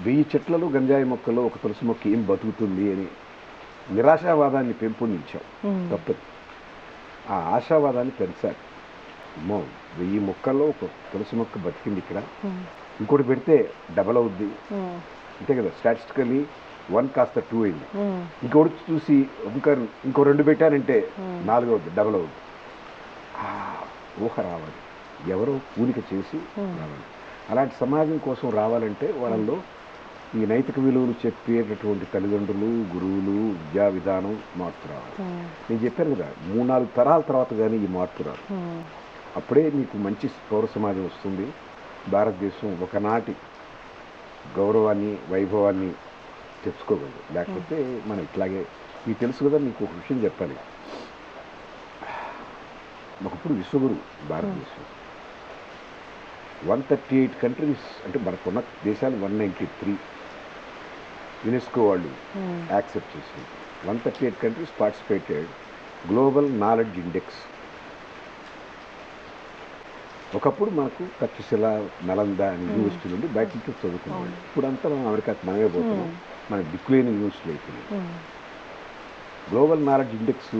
1000 చెట్లలో గంజాయి మొక్కలో ఒక తులసి మొక్క ఏం బతుకుతుంది అని నిరాశావాదాన్ని పెంపొందించాం. తప్పదు. ఆ ఆశావాదాన్ని పెంచాలి. 1000 మొక్కల్లో ఒక తులసి మొక్క బతికింది ఇక్కడ, ఇంకోటి పెడితే డబల్ అవుద్ది, అంతే కదా. స్టాటిస్టికలీ 1 కాస్త 2 అయింది. ఇంకోటి చూసి ఇంకో 2 పెట్టారంటే 4 అవుద్ది, డబల్ అవుద్ది. ఊహ రావాలి, ఎవరో పూనిక చేసి రావాలి. అలాంటి సమాజం కోసం రావాలంటే వాళ్ళలో ఈ నైతిక విలువలు చెప్పేటటువంటి తల్లిదండ్రులు, గురువులు, విద్యా విధానం మార్పు రావాలి. నేను చెప్పాను కదా, 3-4 తరాల తర్వాత కానీ ఈ మార్పు రాదు. అప్పుడే మీకు మంచి పౌర సమాజం వస్తుంది. భారతదేశం ఒకనాటి గౌరవాన్ని, వైభవాన్ని తెచ్చుకోగలదు. లేకపోతే మనం ఇట్లాగే, మీకు తెలుసు కదా, మీకు ఒక విషయం చెప్పాలి. ఒకప్పుడు విశ్వగురు భారతదేశం 138 కంట్రీస్, అంటే మనకున్న దేశాలు 193 యునెస్కో వాళ్ళు యాక్సెప్ట్ చేసింది. 138 countries participated global knowledge index. ఒకప్పుడు మనకు తక్షశిల, నలంద అనే యూనివర్సిటీ నుండి బయట నుంచి చదువుకున్నాం. ఇప్పుడంతా మనం అమెరికాకి మనమే పోతున్నాం, మన దిక్కులేని యూనివర్సిటీ అయిపోయింది. గ్లోబల్ నాలెడ్జ్ ఇండెక్స్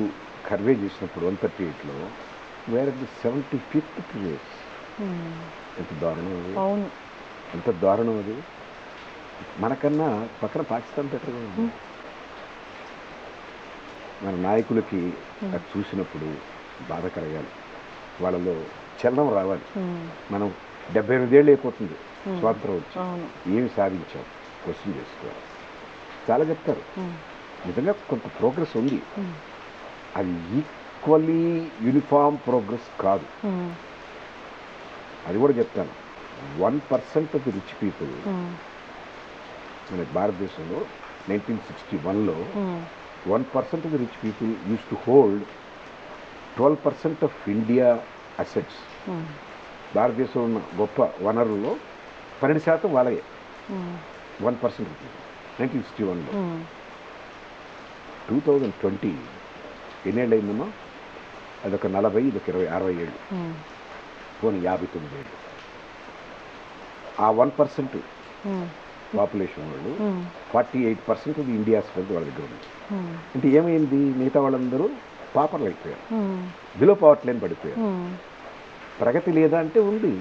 సర్వే చేసినప్పుడు 138లో వేర్ 75th ప్లేస్. ఎంత దారుణం అది! ఎంత దారుణం అది! మనకన్నా పక్కన పాకిస్తాన్ బెటర్గా ఉంది. మన నాయకులకి అది చూసినప్పుడు బాధ కలగాలి, వాళ్ళలో చలనం రావాలి. మనం 78 ఏళ్ళు అయిపోతుంది స్వాతంత్రం వచ్చి, ఏమి సాధించాం క్వశ్చన్ చేసుకోవాలి. చాలా చెప్తారు, నిజంగా కొంత ప్రోగ్రెస్ ఉంది. అది ఈక్వల్లీ యూనిఫామ్ ప్రోగ్రెస్ కాదు. అది కూడా చెప్తాను. 1% ఆఫ్ ది రిచ్ పీపుల్ మన భారతదేశంలో 1961లో 1% of the rich people use to hold 12% of India assets. భారతదేశంలో ఉన్న గొప్ప వనరుల్లో 12% వాళ్ళే. 1% 1961లో. 2020 ఎన్నేళ్ళు అయిందమ్మా? అదొక 40, ఇదొక 20, 60 ఏళ్ళు, పోనీ 59 ఏళ్ళు. ఆ 1% పాపులేషన్ వాళ్ళు 48% ఆఫ్ ఇండియా స్ట్రెంత్ వాళ్ళ దగ్గర ఉంది. అంటే ఏమైంది? మిగతా వాళ్ళందరూ పాపర్లు అయిపోయారు, బిలో పవర్టీ లైన్ పడిపోయారు. ప్రగతి లేదా అంటే ఉంది.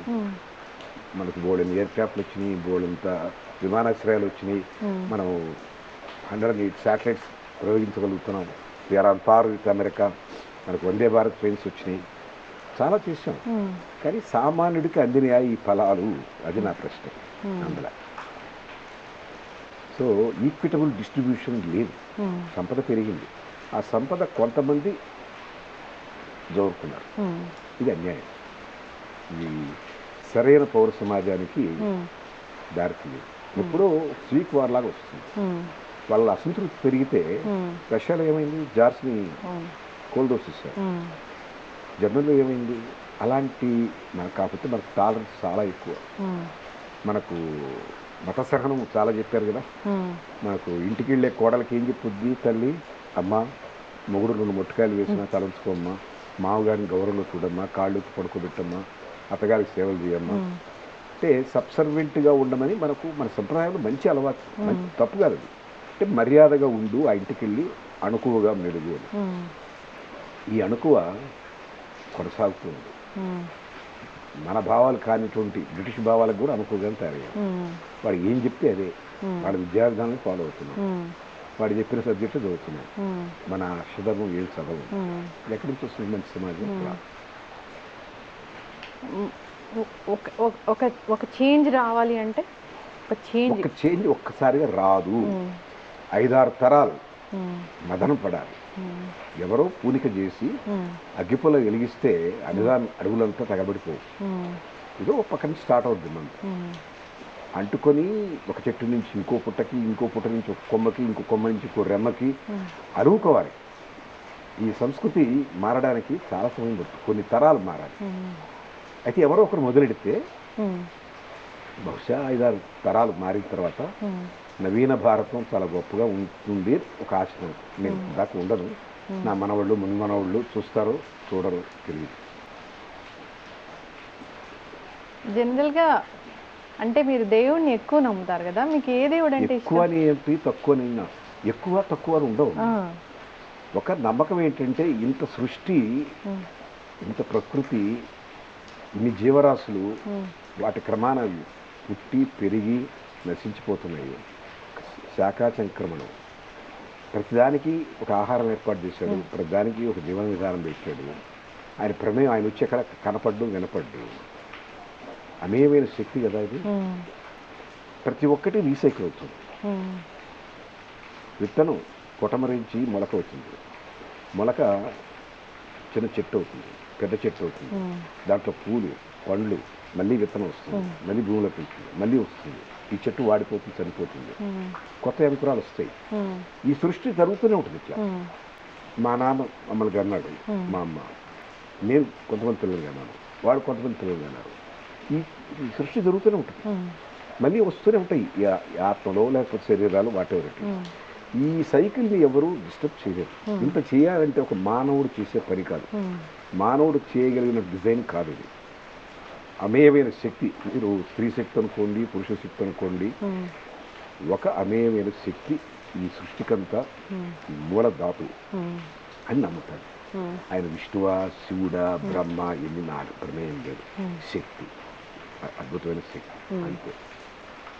మనకు బోర్డెన్ ఎయిర్క్రాఫ్ట్లు వచ్చినాయి, బోర్డంత విమానాశ్రయాలు వచ్చినాయి, మనం 108 శాటిలైట్స్ ప్రయోగించగలుగుతున్నాం. We're on par with America. మనకు వందే భారత్ ట్రైన్స్ వచ్చినాయి, చాలా చేసాం. కానీ సామాన్యుడికి అందినాయా ఈ ఫలాలు? అది నా ప్రశ్న. అందులో సో ఈక్విటబుల్ డిస్ట్రిబ్యూషన్ లేదు. సంపద పెరిగింది, ఆ సంపద కొంతమంది జోరుకున్నారు. ఇది అన్యాయం. ఈ సరైన పౌర సమాజానికి దారితీయదు. ఎప్పుడో స్వీక్ వార్ లాగా వస్తుంది. వాళ్ళ అసంతృప్తి పెరిగితే రష్యాలో ఏమైంది, జార్స్ని కోల్దోసేసారు. జర్మనీలో ఏమైంది, అలాంటి మనకు కాకపోతే మనకు టాలరెన్స్ చాలా ఎక్కువ. మనకు మత సహనం చాలా చెప్పారు కదా. మనకు ఇంటికి వెళ్ళే కోడలకి ఏం చెప్పుద్ది తల్లి, అమ్మ మొగుడు 2 మొట్టకాయలు వేసినా తలంచుకోమ్మా, మామగారిని గౌరవంలో చూడమ్మా, కాళ్ళు పడుకోబెట్టమ్మా, అత్తగారికి సేవలు చేయమ్మా అంటే సబ్సర్వెంట్గా ఉండమని మనకు మన సంప్రదాయంలో మంచి అలవాటు, మంచి తప్పు కాదు అది. అంటే మర్యాదగా ఉండు, ఆ ఇంటికి వెళ్ళి అణుకువగా మెరుగు అని. ఈ అణుకువ కొనసాగుతుంది. మన భావాలు కానిటువంటి బ్రిటిష్ భావాలకు కూడా అనుకూలంగా తయారయ్యారు. వాడు ఏం చెప్తే అదే, వాడి విద్యార్థులను ఫాలో అవుతున్నాం, వాడు చెప్పిన సబ్జెక్టు చదువుతున్నాం, మన అక్షధర్మం ఏం చదవం. ఎక్కడి నుంచి వస్తుంది మంచి సమాజం? ఒక చేంజ్ రావాలి అంటే ఒక చేంజ్ ఒక్కసారిగా రాదు. 5-6 తరాలు మదనం పడాలి. ఎవరో పూనిక చేసి అగ్గిపుల్ల వెలిగిస్తే అడుగులంతా తగబడిపోవు. ఇదో ఒక పక్క నుంచి స్టార్ట్ అవుద్ది మనం అంటుకొని, ఒక చెట్టు నుంచి ఇంకో పుట్టకి, ఇంకో పుట్ట నుంచి ఒక కొమ్మకి, ఇంకో కొమ్మ నుంచి ఇంకో రెమ్మకి అరువుకోవాలి. ఈ సంస్కృతి మారడానికి చాలా సమయం పడుతుంది, కొన్ని తరాలు మారాలి. అయితే ఎవరో ఒకరు మొదలెడితే బహుశా 5-6 తరాలు మారిన తర్వాత నవీన భారతం చాలా గొప్పగా ఉంటుంది ఒక ఆశ. నేను దాకా ఉండను, నా మనవాళ్ళు మున్మనవాళ్ళు చూస్తారో చూడరో తెలియదు. జనరల్గా అంటే మీరు దేవుడిని ఎక్కువ నమ్ముతారు కదా, మీకు ఏ దేవుడు అంటే ఎక్కువ ఏంటి తక్కువ, ఎక్కువ తక్కువ ఉండవు. ఒక నమ్మకం ఏంటంటే ఇంత సృష్టి, ఇంత ప్రకృతి, ఇన్ని జీవరాశులు వాటి క్రమాన పుట్టి పెరిగి నశించిపోతున్నాయి. శాఖా సంక్రమణం, ప్రతిదానికి ఒక ఆహారం ఏర్పాటు చేశాడు, ప్రతిదానికి ఒక జీవన విధానం పెట్టాడు. ఆయన ప్రమేయం, ఆయన వచ్చి ఎక్కడ కనపడ్డు వినపడ్డు. అమేయమైన శక్తి కదా ఇది. ప్రతి ఒక్కటి రీసైకిల్ అవుతుంది. విత్తనం పొటమరించి మొలక అవుతుంది, మొలక చిన్న చెట్టు అవుతుంది, పెద్ద చెట్టు అవుతుంది, దాంట్లో పూలు పండ్లు, మళ్ళీ విత్తనం వస్తుంది, మళ్ళీ భూమిలో పెంచుతుంది, మళ్ళీ వస్తుంది, ఈ చెట్టు వాడిపోతుంది, చనిపోతుంది, కొత్త యంత్రాలు వస్తాయి. ఈ సృష్టి జరుగుతూనే ఉంటుంది ఇట్లా. మా నాన్న మమ్మల్ని అన్నాడు, మా అమ్మ, నేను కొంతమంది పిల్లలు అన్నాను, వాడు కొంతమంది పిల్లలు అన్నారు. ఈ సృష్టి జరుగుతూనే ఉంటుంది, మళ్ళీ వస్తూనే ఉంటాయి ఈ ఆత్మలో లేకపోతే శరీరాలు వాటెవర్. ఈ సైకిల్ని ఎవరు డిస్టర్బ్ చేయలేరు. ఇంత చేయాలంటే ఒక మానవుడు చేసే పని కాదు, మానవుడు చేయగలిగిన డిజైన్ కాదు ఇది. అమేయమైన శక్తి, మీరు స్త్రీ శక్తి అనుకోండి, పురుష శక్తి అనుకోండి, ఒక అమేయమైన శక్తి ఈ సృష్టికంతా మూలధాతు అని నమ్ముతాడు. ఆయన విష్ణువా, శివుడా, బ్రహ్మ, ఎన్ని నాడు ప్రమేయం లేదు, శక్తి, అద్భుతమైన శక్తి అంతే.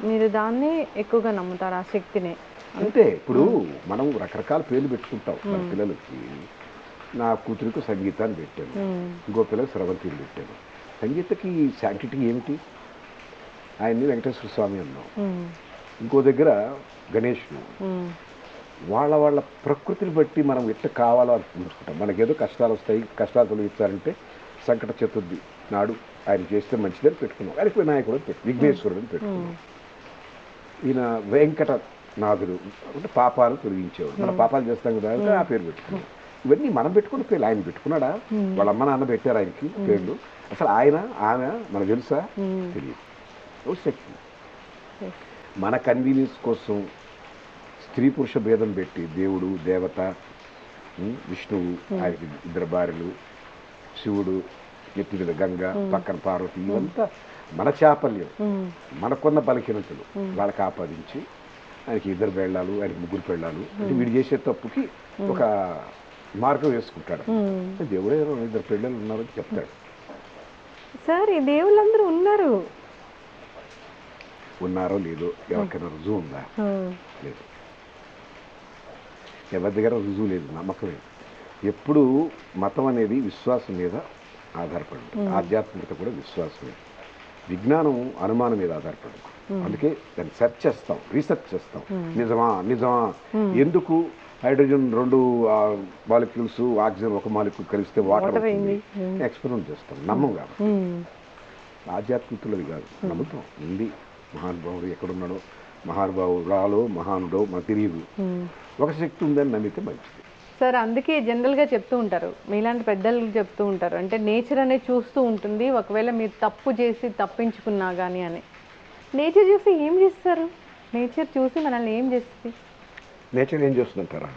మీరు దాన్ని ఎక్కువగా నమ్ముతారు, ఆ శక్తిని అంతే. ఇప్పుడు మనం రకరకాల పేర్లు పెట్టుకుంటాం మన పిల్లలకి. నా కూతురికి సంగీతాన్ని పెట్టాను, ఇంకో పిల్లకి స్రవంతిని పెట్టాను. సంగీతకి శాంటిటీ ఏమిటి? ఆయన్ని వెంకటేశ్వర స్వామి అన్నాం, ఇంకో దగ్గర గణేషుడు. వాళ్ళ వాళ్ళ ప్రకృతిని బట్టి మనం ఎట్లా కావాలో అనుకుంటాం. మనకేదో కష్టాలు వస్తాయి, కష్టాలు తొలగిస్తారంటే సంకట చతుర్థి నాడు ఆయన చేస్తే మంచిదని పెట్టుకున్నాం. ఆయనకి వినాయకుడు పెట్టు, విఘ్నేశ్వరుడు పెట్టుకున్నాం. ఈయన వెంకటనాథుడు అంటే పాపాలు తొలగించేవాడు. మన పాపాలు చేస్తాం కదా అంటే ఆ పేరు పెట్టుకున్నాం. ఇవన్నీ మనం పెట్టుకున్న పేర్లు. ఆయన పెట్టుకున్నాడా? వాళ్ళ అమ్మ నాన్న పెట్టారు ఆయనకి పేర్లు. అసలు ఆయన ఆమె మనకు తెలుసా? తెలియదు. శక్తి మన కన్వీనియన్స్ కోసం స్త్రీ పురుష భేదం పెట్టి దేవుడు దేవత, విష్ణువు, ఆయనకి 2 భార్యలు, శివుడు ఎత్తి మీద గంగ, పక్కన పార్వతి, ఇవంతా మన చాపల్యం, మనకున్న బలహీనతలు వాళ్ళకి ఆపాదించి ఆయనకి 2 పెళ్ళాలు, ఆయనకి 3 పెళ్ళాలు. అంటే వీడు చేసే తప్పుకి ఒక మార్గం వేసుకుంటాడు. దేవుడే 2 పెళ్ళాలు ఉన్నారని చెప్తాడు. సార్ ఈ దేవుళ్ళందరూ ఉన్నారో లేదో ఎవరికైనా రుజువు ఉందా? లేదు. ఎవరి దగ్గర రుజువు లేదు, నమ్మకమే. ఎప్పుడు మతం అనేది విశ్వాసం మీద ఆధారపడి ఉంటుంది, ఆధ్యాత్మికత కూడా విశ్వాసమే. విజ్ఞానం అనుమానం మీద ఆధారపడి, అందుకే దాన్ని సెర్చ్ చేస్తాం, రీసెర్చ్ చేస్తాం. నిజమా ఎందుకు హైడ్రోజన్ 2 మాలిక్యూల్స్, ఆక్సిజన్ 1 మాలిక్యూల్ కలిస్తే వాటర్ ఎక్స్పెరిమెంట్ చేస్తాం, నమ్మం కాబట్టి. ఆధ్యాత్మికతలు కాదు, నమ్ముతాం, ఉంది మహానుభావుడు ఎక్కడున్నాడో, మహానుభావురాలో మహానుడో మనకు తెలియదు. ఒక శక్తి ఉందని నమ్మితే మంచిది. సార్ అందుకే జనరల్గా చెప్తూ ఉంటారు, మీలాంటి పెద్దలు చెప్తూ ఉంటారు, అంటే నేచర్ అనేది చూస్తూ ఉంటుంది, ఒకవేళ మీరు తప్పు చేసి తప్పించుకున్నా కానీ అని. నేచర్ చూసి ఏం చేస్తారు? నేచర్ చూసి మనల్ని ఏం చేస్తుంది? నేచర్ ఏం చేస్తుందంటారా?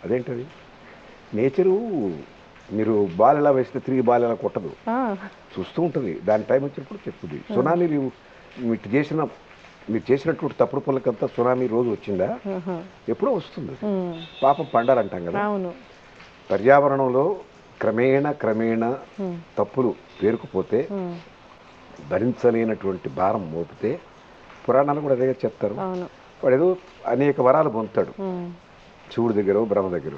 అదేంటది? నేచరు మీరు బాల్ ఎలా వేస్తే తిరిగి బాల్ ఎలా కొట్టదు, చూస్తూ ఉంటుంది. దాని టైం వచ్చినప్పుడు చెప్తుంది. సునామీ మీరు చేసినటువంటి తప్పుడు పనులకంతా సునామీ రోజు వచ్చిందా? ఎప్పుడో వస్తుంది. పాపం పండారంటాం కదా. పర్యావరణంలో క్రమేణా తప్పులు పేరుకుపోతే, భరించలేనటువంటి భారం మోపితే, పురాణాలు కూడా అదే చెప్తారు. వాడు ఏదో అనేక వరాలు పొందుతాడు, శివుడి దగ్గర బ్రహ్మ దగ్గర.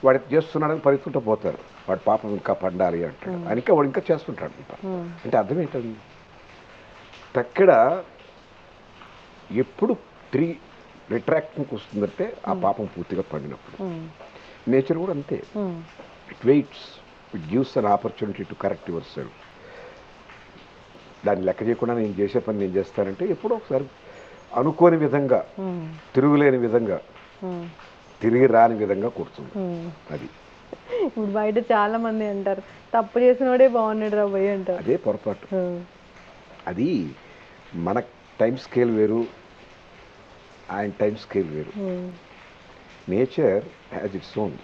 వాడు చేస్తున్నాడని పరిస్థితుంటే పోతారు. వాడు పాపం ఇంకా పండాలి అంటాడు. అని వాడు ఇంకా చేస్తుంటాడు. అంటే అర్థం ఏంటది? తక్కడ ఎప్పుడు రిట్రాక్ట్కి వస్తుందంటే ఆ పాపం పూర్తిగా పండినప్పుడు. నేచర్ కూడా అంతే. It weights, it gives an opportunity to correct your self. దాన్ని లెక్క చేయకుండా నేను చేసే పని నేను చేస్తానంటే ఎప్పుడో ఒకసారి అనుకోని విధంగా, తిరుగులేని విధంగా, తిరిగి రాని విధంగా కూర్చుంది. అది ఇప్పుడు బయట చాలా మంది అంటారు, తప్పు చేసినోడే బాగున్నాడు రా భయ్ అంటారు. అదే పొరపాటు. అది మన టైం స్కేల్ వేరు, ఆయన టైం స్కేల్ వేరు. Nature has its own.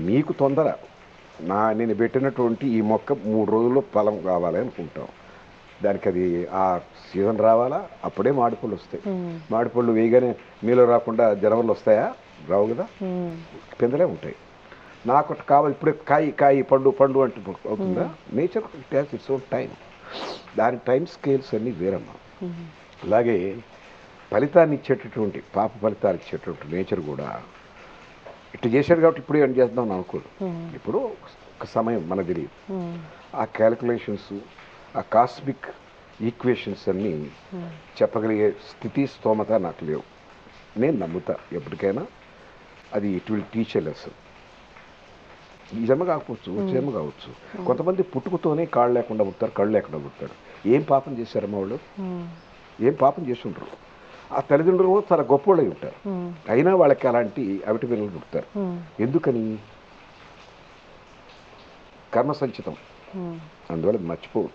మీకు తొందర, నేను పెట్టినటువంటి ఈ మొక్క 3 రోజుల్లో ఫలం కావాలి అనుకుంటాం. దానికి అది ఆ సీజన్ రావాలా, అప్పుడే మామిడిపళ్ళు వస్తాయి. మామిడిపళ్ళు వేయగానే మీలో రాకుండా జనవరిలో వస్తాయా? రావు కదా, పిందలే ఉంటాయి. నాకు కావాలి ఇప్పుడే కాయి పండు అంటే అవుతుందా? Nature it has its own time. దాని టైం స్కేల్స్ అన్నీ వేరమ్మా. అలాగే ఫలితాన్ని ఇచ్చేటటువంటి, పాప ఫలితాలు ఇచ్చేటటువంటి నేచర్ కూడా ఇట్లా చేశాడు కాబట్టి ఇప్పుడు ఏం చేద్దాం అనుకోదు. ఇప్పుడు ఒక సమయం మనకు తెలియదు. ఆ క్యాలిక్యులేషన్స్, ఆ కాస్మిక్ ఈక్వేషన్స్ అన్నీ చెప్పగలిగే స్థితి, స్తోమత నాకు లేవు. నేను నమ్ముతా ఎప్పటికైనా అది it will teach a lesson. ఈ జన్మ కాకపోవచ్చు, వచ్చే జన్మ కావచ్చు. కొంతమంది పుట్టుకతోనే కాళ్ళు లేకుండా పుడతారు, కళ్ళు లేకుండా పుడతారు. ఏం పాపం చేశారమ్మా వాళ్ళు? ఏం పాపం చేసి ఉంటారు? ఆ తల్లిదండ్రులు కూడా చాలా గొప్పవాళ్ళు అయి ఉంటారు. అయినా వాళ్ళకి అలాంటి అవిటి పిల్లలు పుడతారు. ఎందుకని? కర్మ సంచితం. అందువల్ల మర్చిపోవు.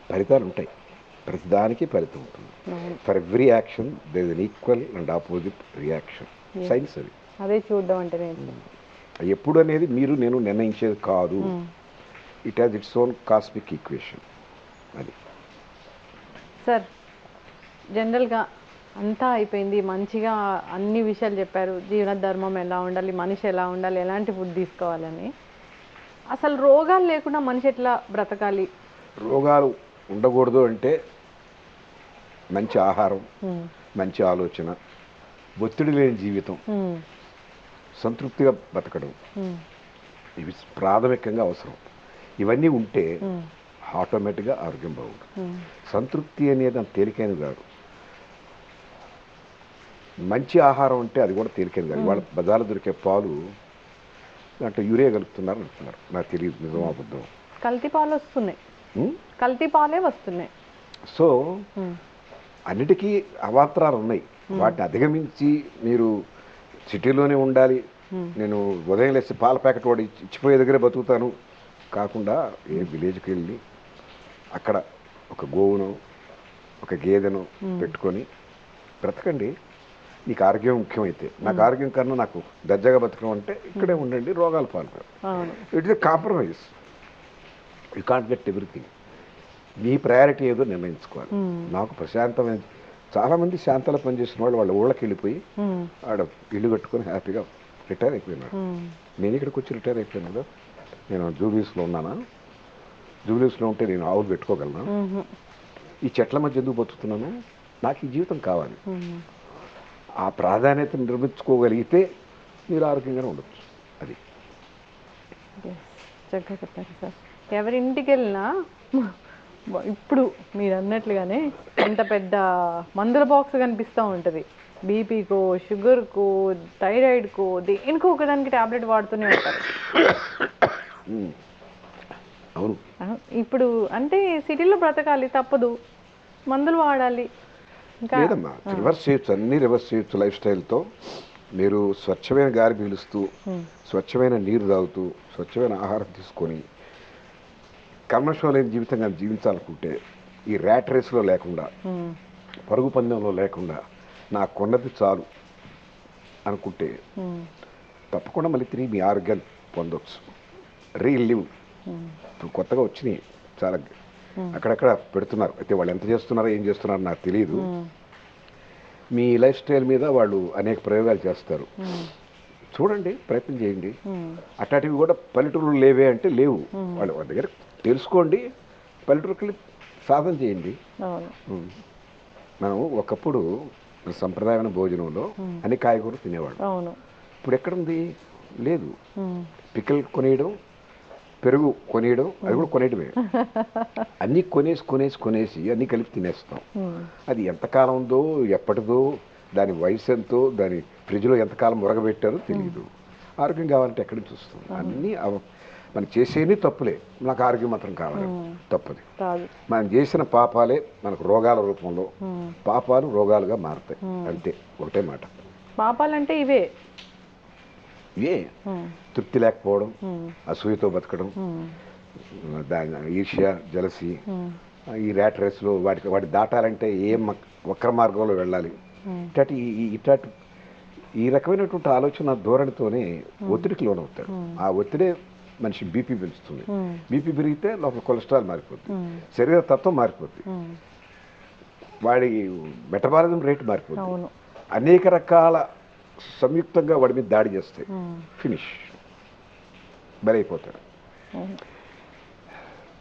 ఫలితాలు ఉంటాయి, ప్రతిదానికి ఫలితం ఉంటుంది. For every action there is an equal and opposite reaction. Science అది. అదే చూడడం అంటే ఎప్పుడు అనేది మీరు నేను నిర్ణయించేది కాదు. It has its own cosmic equation. అది సార్. జనరల్గా అంతా అయిపోయింది, మంచిగా అన్ని విషయాలు చెప్పారు. జీవన ధర్మం ఎలా ఉండాలి, మనిషి ఎలా ఉండాలి, ఎలాంటి ఫుడ్ తీసుకోవాలని. అసలు రోగాలు లేకుండా మనిషి ఎట్లా బ్రతకాలి? రోగాలు ఉండకూడదు అంటే మంచి ఆహారం, మంచి ఆలోచన, ఒత్తిడి లేని జీవితం, సంతృప్తిగా బతకడం, ఇవి ప్రాథమికంగా అవసరం. ఇవన్నీ ఉంటే ఆటోమేటిక్గా ఆరోగ్యం బాగుంటుంది. సంతృప్తి అనేది అంత తేలికైనది కాదు. మంచి ఆహారం అంటే అది కూడా తేలికైనది కాదు. వాళ్ళ బజార్లో దొరికే పాలు దాంట్లో యూరియా కలుపుతున్నారు అంటున్నారు. నాకు తెలియదు నిజమా అబద్ధం. కల్తీ పాలు వస్తున్నాయి, కల్తీ పాలే వస్తున్నాయి. సో అన్నిటికీ అవాంతరాలు ఉన్నాయి. వాటిని అధిగమించి మీరు సిటీలోనే ఉండాలి, నేను ఉదయం లేసి పాల ప్యాకెట్ వాడు ఇచ్చిపోయే దగ్గరే బతుకుతాను కాకుండా, ఏ విలేజ్కి వెళ్ళి అక్కడ ఒక గోవును, ఒక గేదెను పెట్టుకొని బ్రతకండి. నీకు ఆరోగ్యం ముఖ్యమైతే, నాకు ఆరోగ్యం కన్నా నాకు దర్జాగా బతకడం అంటే ఇక్కడే ఉండండి, రోగాలు పాల్గొరు. It is a compromise. You can't get everything. నీ ప్రయారిటీ ఏదో నిర్ణయించుకోవాలి. నాకు ప్రశాంతమైన, చాలామంది శాంతలో పనిచేసిన వాళ్ళు వాళ్ళ ఊళ్ళకి వెళ్ళిపోయి ఆడ ఇల్లు కట్టుకొని హ్యాపీగా రిటైర్ అయిపోయినాడు. నేను ఇక్కడికి వచ్చి రిటైర్ అయిపోయాను కదా. నేను జూబ్లీస్లో ఉన్నానా? జూబ్లీస్లో ఉంటే నేను ఆవులు పెట్టుకోగలను? ఈ చెట్ల మధ్య ఎందుకు బతుకుతున్నాను? నాకు ఈ జీవితం కావాలి. ఆ ప్రాధాన్యత నిర్మించుకోగలిగితే మీరు ఆరోగ్యంగానే ఉండొచ్చు. అది చక్కగా చెప్పారు సార్. ఎవరింటికి వెళ్ళినా ఇప్పుడు మీరు అన్నట్లుగానే ఎంత పెద్ద మందుల బాక్స్ కనిపిస్తూ ఉంటుంది. బీపీకో, షుగర్కో, థైరాయిడ్కో, దేనికో ఒకదానికి ట్యాబ్లెట్ వాడుతూనే ఉంటారు. అవును. ఇప్పుడు అంటే సిటీలో బ్రతకాలి, తప్పదు. మందులు వాడాలి ఇంకా లేదమ్మా, రివర్స్ చేయొచ్చు, అన్నీ రివర్స్ చేయొచ్చు లైఫ్ స్టైల్తో. మీరు స్వచ్ఛమైన గాలి పీలుస్తూ, స్వచ్ఛమైన నీరు తాగుతూ, స్వచ్ఛమైన ఆహారం తీసుకొని కల్మషం లేని జీవితంగా జీవించాలనుకుంటే, ఈ ర్యాట్ రేస్లో లేకుండా, పరుగు పందెంలో లేకుండా నాకున్నది చాలు అనుకుంటే తప్పకుండా మళ్ళీ తిరిగి మీ ఆరోగ్యాన్ని పొందవచ్చు. రీల్ లివ్ ఇప్పుడు కొత్తగా వచ్చినాయి చాలా, అక్కడక్కడ పెడుతున్నారు. అయితే వాళ్ళు ఎంత చేస్తున్నారో ఏం చేస్తున్నారో నాకు తెలియదు. మీ లైఫ్ స్టైల్ మీద వాళ్ళు అనేక ప్రయోగాలు చేస్తారు. చూడండి, ప్రయత్నం చేయండి. అట్లాంటివి కూడా పల్లెటూరులు లేవే అంటే లేవు. వాళ్ళ దగ్గర తెలుసుకోండి, పల్లెటూరుకి సాధన చేయండి. మనం ఒకప్పుడు సంప్రదాయమైన భోజనంలో అన్ని కాయగూరలు తినేవాడు. ఇప్పుడు ఎక్కడుంది? లేదు. పిక్కలు కొనేయడం, పెరుగు కొనేయడం, అది కూడా కొనేయడమే. అన్నీ కొనేసి అన్నీ కలిపి తినేస్తాం. అది ఎంతకాలం ఉందో, ఎప్పటిదో, దాని వయసు ఎంతో, దాని ఫ్రిడ్జ్లో ఎంతకాలం మురగబెట్టారో తెలియదు. ఆరోగ్యం కావాలంటే ఎక్కడి నుంచి వస్తుంది? అన్నీ మనం చేసేవి తప్పులే, నాకు ఆరోగ్యం మాత్రం కావాలి, తప్పది. మనం చేసిన పాపాలే మనకు రోగాల రూపంలో, పాపాలు రోగాలుగా మారుతాయి. అంతే, ఒకటే మాట. పాపాలంటే ఇవే తృప్తి లేకపోవడం, అసూయతో బతకడం, దాని ఈర్ష్య, జలసి, ఈ ర్యాట్ రేస్లో వాటి దాటాలంటే వక్ర మార్గంలో వెళ్ళాలి. ఇట్లాంటి ఈ రకమైనటువంటి ఆలోచన ధోరణితోనే ఒత్తిడికి లోనవుతాడు. ఆ ఒత్తిడే మనిషి బీపీ పెంచుతుంది. బీపీ పెరిగితే లోపల కొలెస్ట్రాల్ మారిపోతుంది, శరీర తత్వం మారిపోతుంది, వాడి మెటబాలిజం రేటు మారిపోతుంది. అనేక రకాల సంయుక్తంగా వాడి మీద దాడి చేస్తాయి. ఫినిష్, బలైపోతాడు.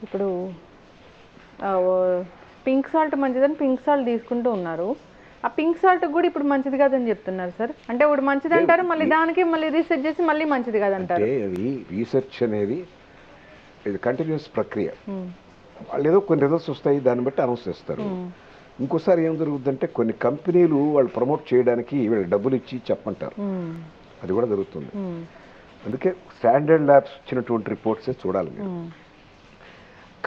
ఇప్పుడు పింక్ సాల్ట్ మంచిదని పింక్ సాల్ట్ తీసుకుంటూ ఉన్నారు. ఆ పింక్ సాల్ట్ కూడా ఇప్పుడు మంచిది కాదని చెప్తున్నారు సార్. అంటే ఇప్పుడు మంచిది అంటారు, మళ్ళీ దానికి మళ్ళీ రీసెర్చ్ చేసి మళ్ళీ మంచిది కాదంటారు. అది రీసెర్చ్ అనేది ఇది కంటిన్యూస్ ప్రక్రియ. వాళ్ళు ఏదో కొన్ని రిజల్ట్స్ వస్తాయి, దాన్ని బట్టి అనౌన్స్ చేస్తారు. ఇంకోసారి ఏం జరుగుతుందంటే కొన్ని కంపెనీలు వాళ్ళు ప్రమోట్ చేయడానికి వీళ్ళు డబ్బులు ఇచ్చి చెప్పంటారు. అది కూడా జరుగుతుంది. అందుకే స్టాండర్డ్ ల్యాబ్స్ ఇచ్చినటువంటి రిపోర్ట్సే చూడాలి మీరు.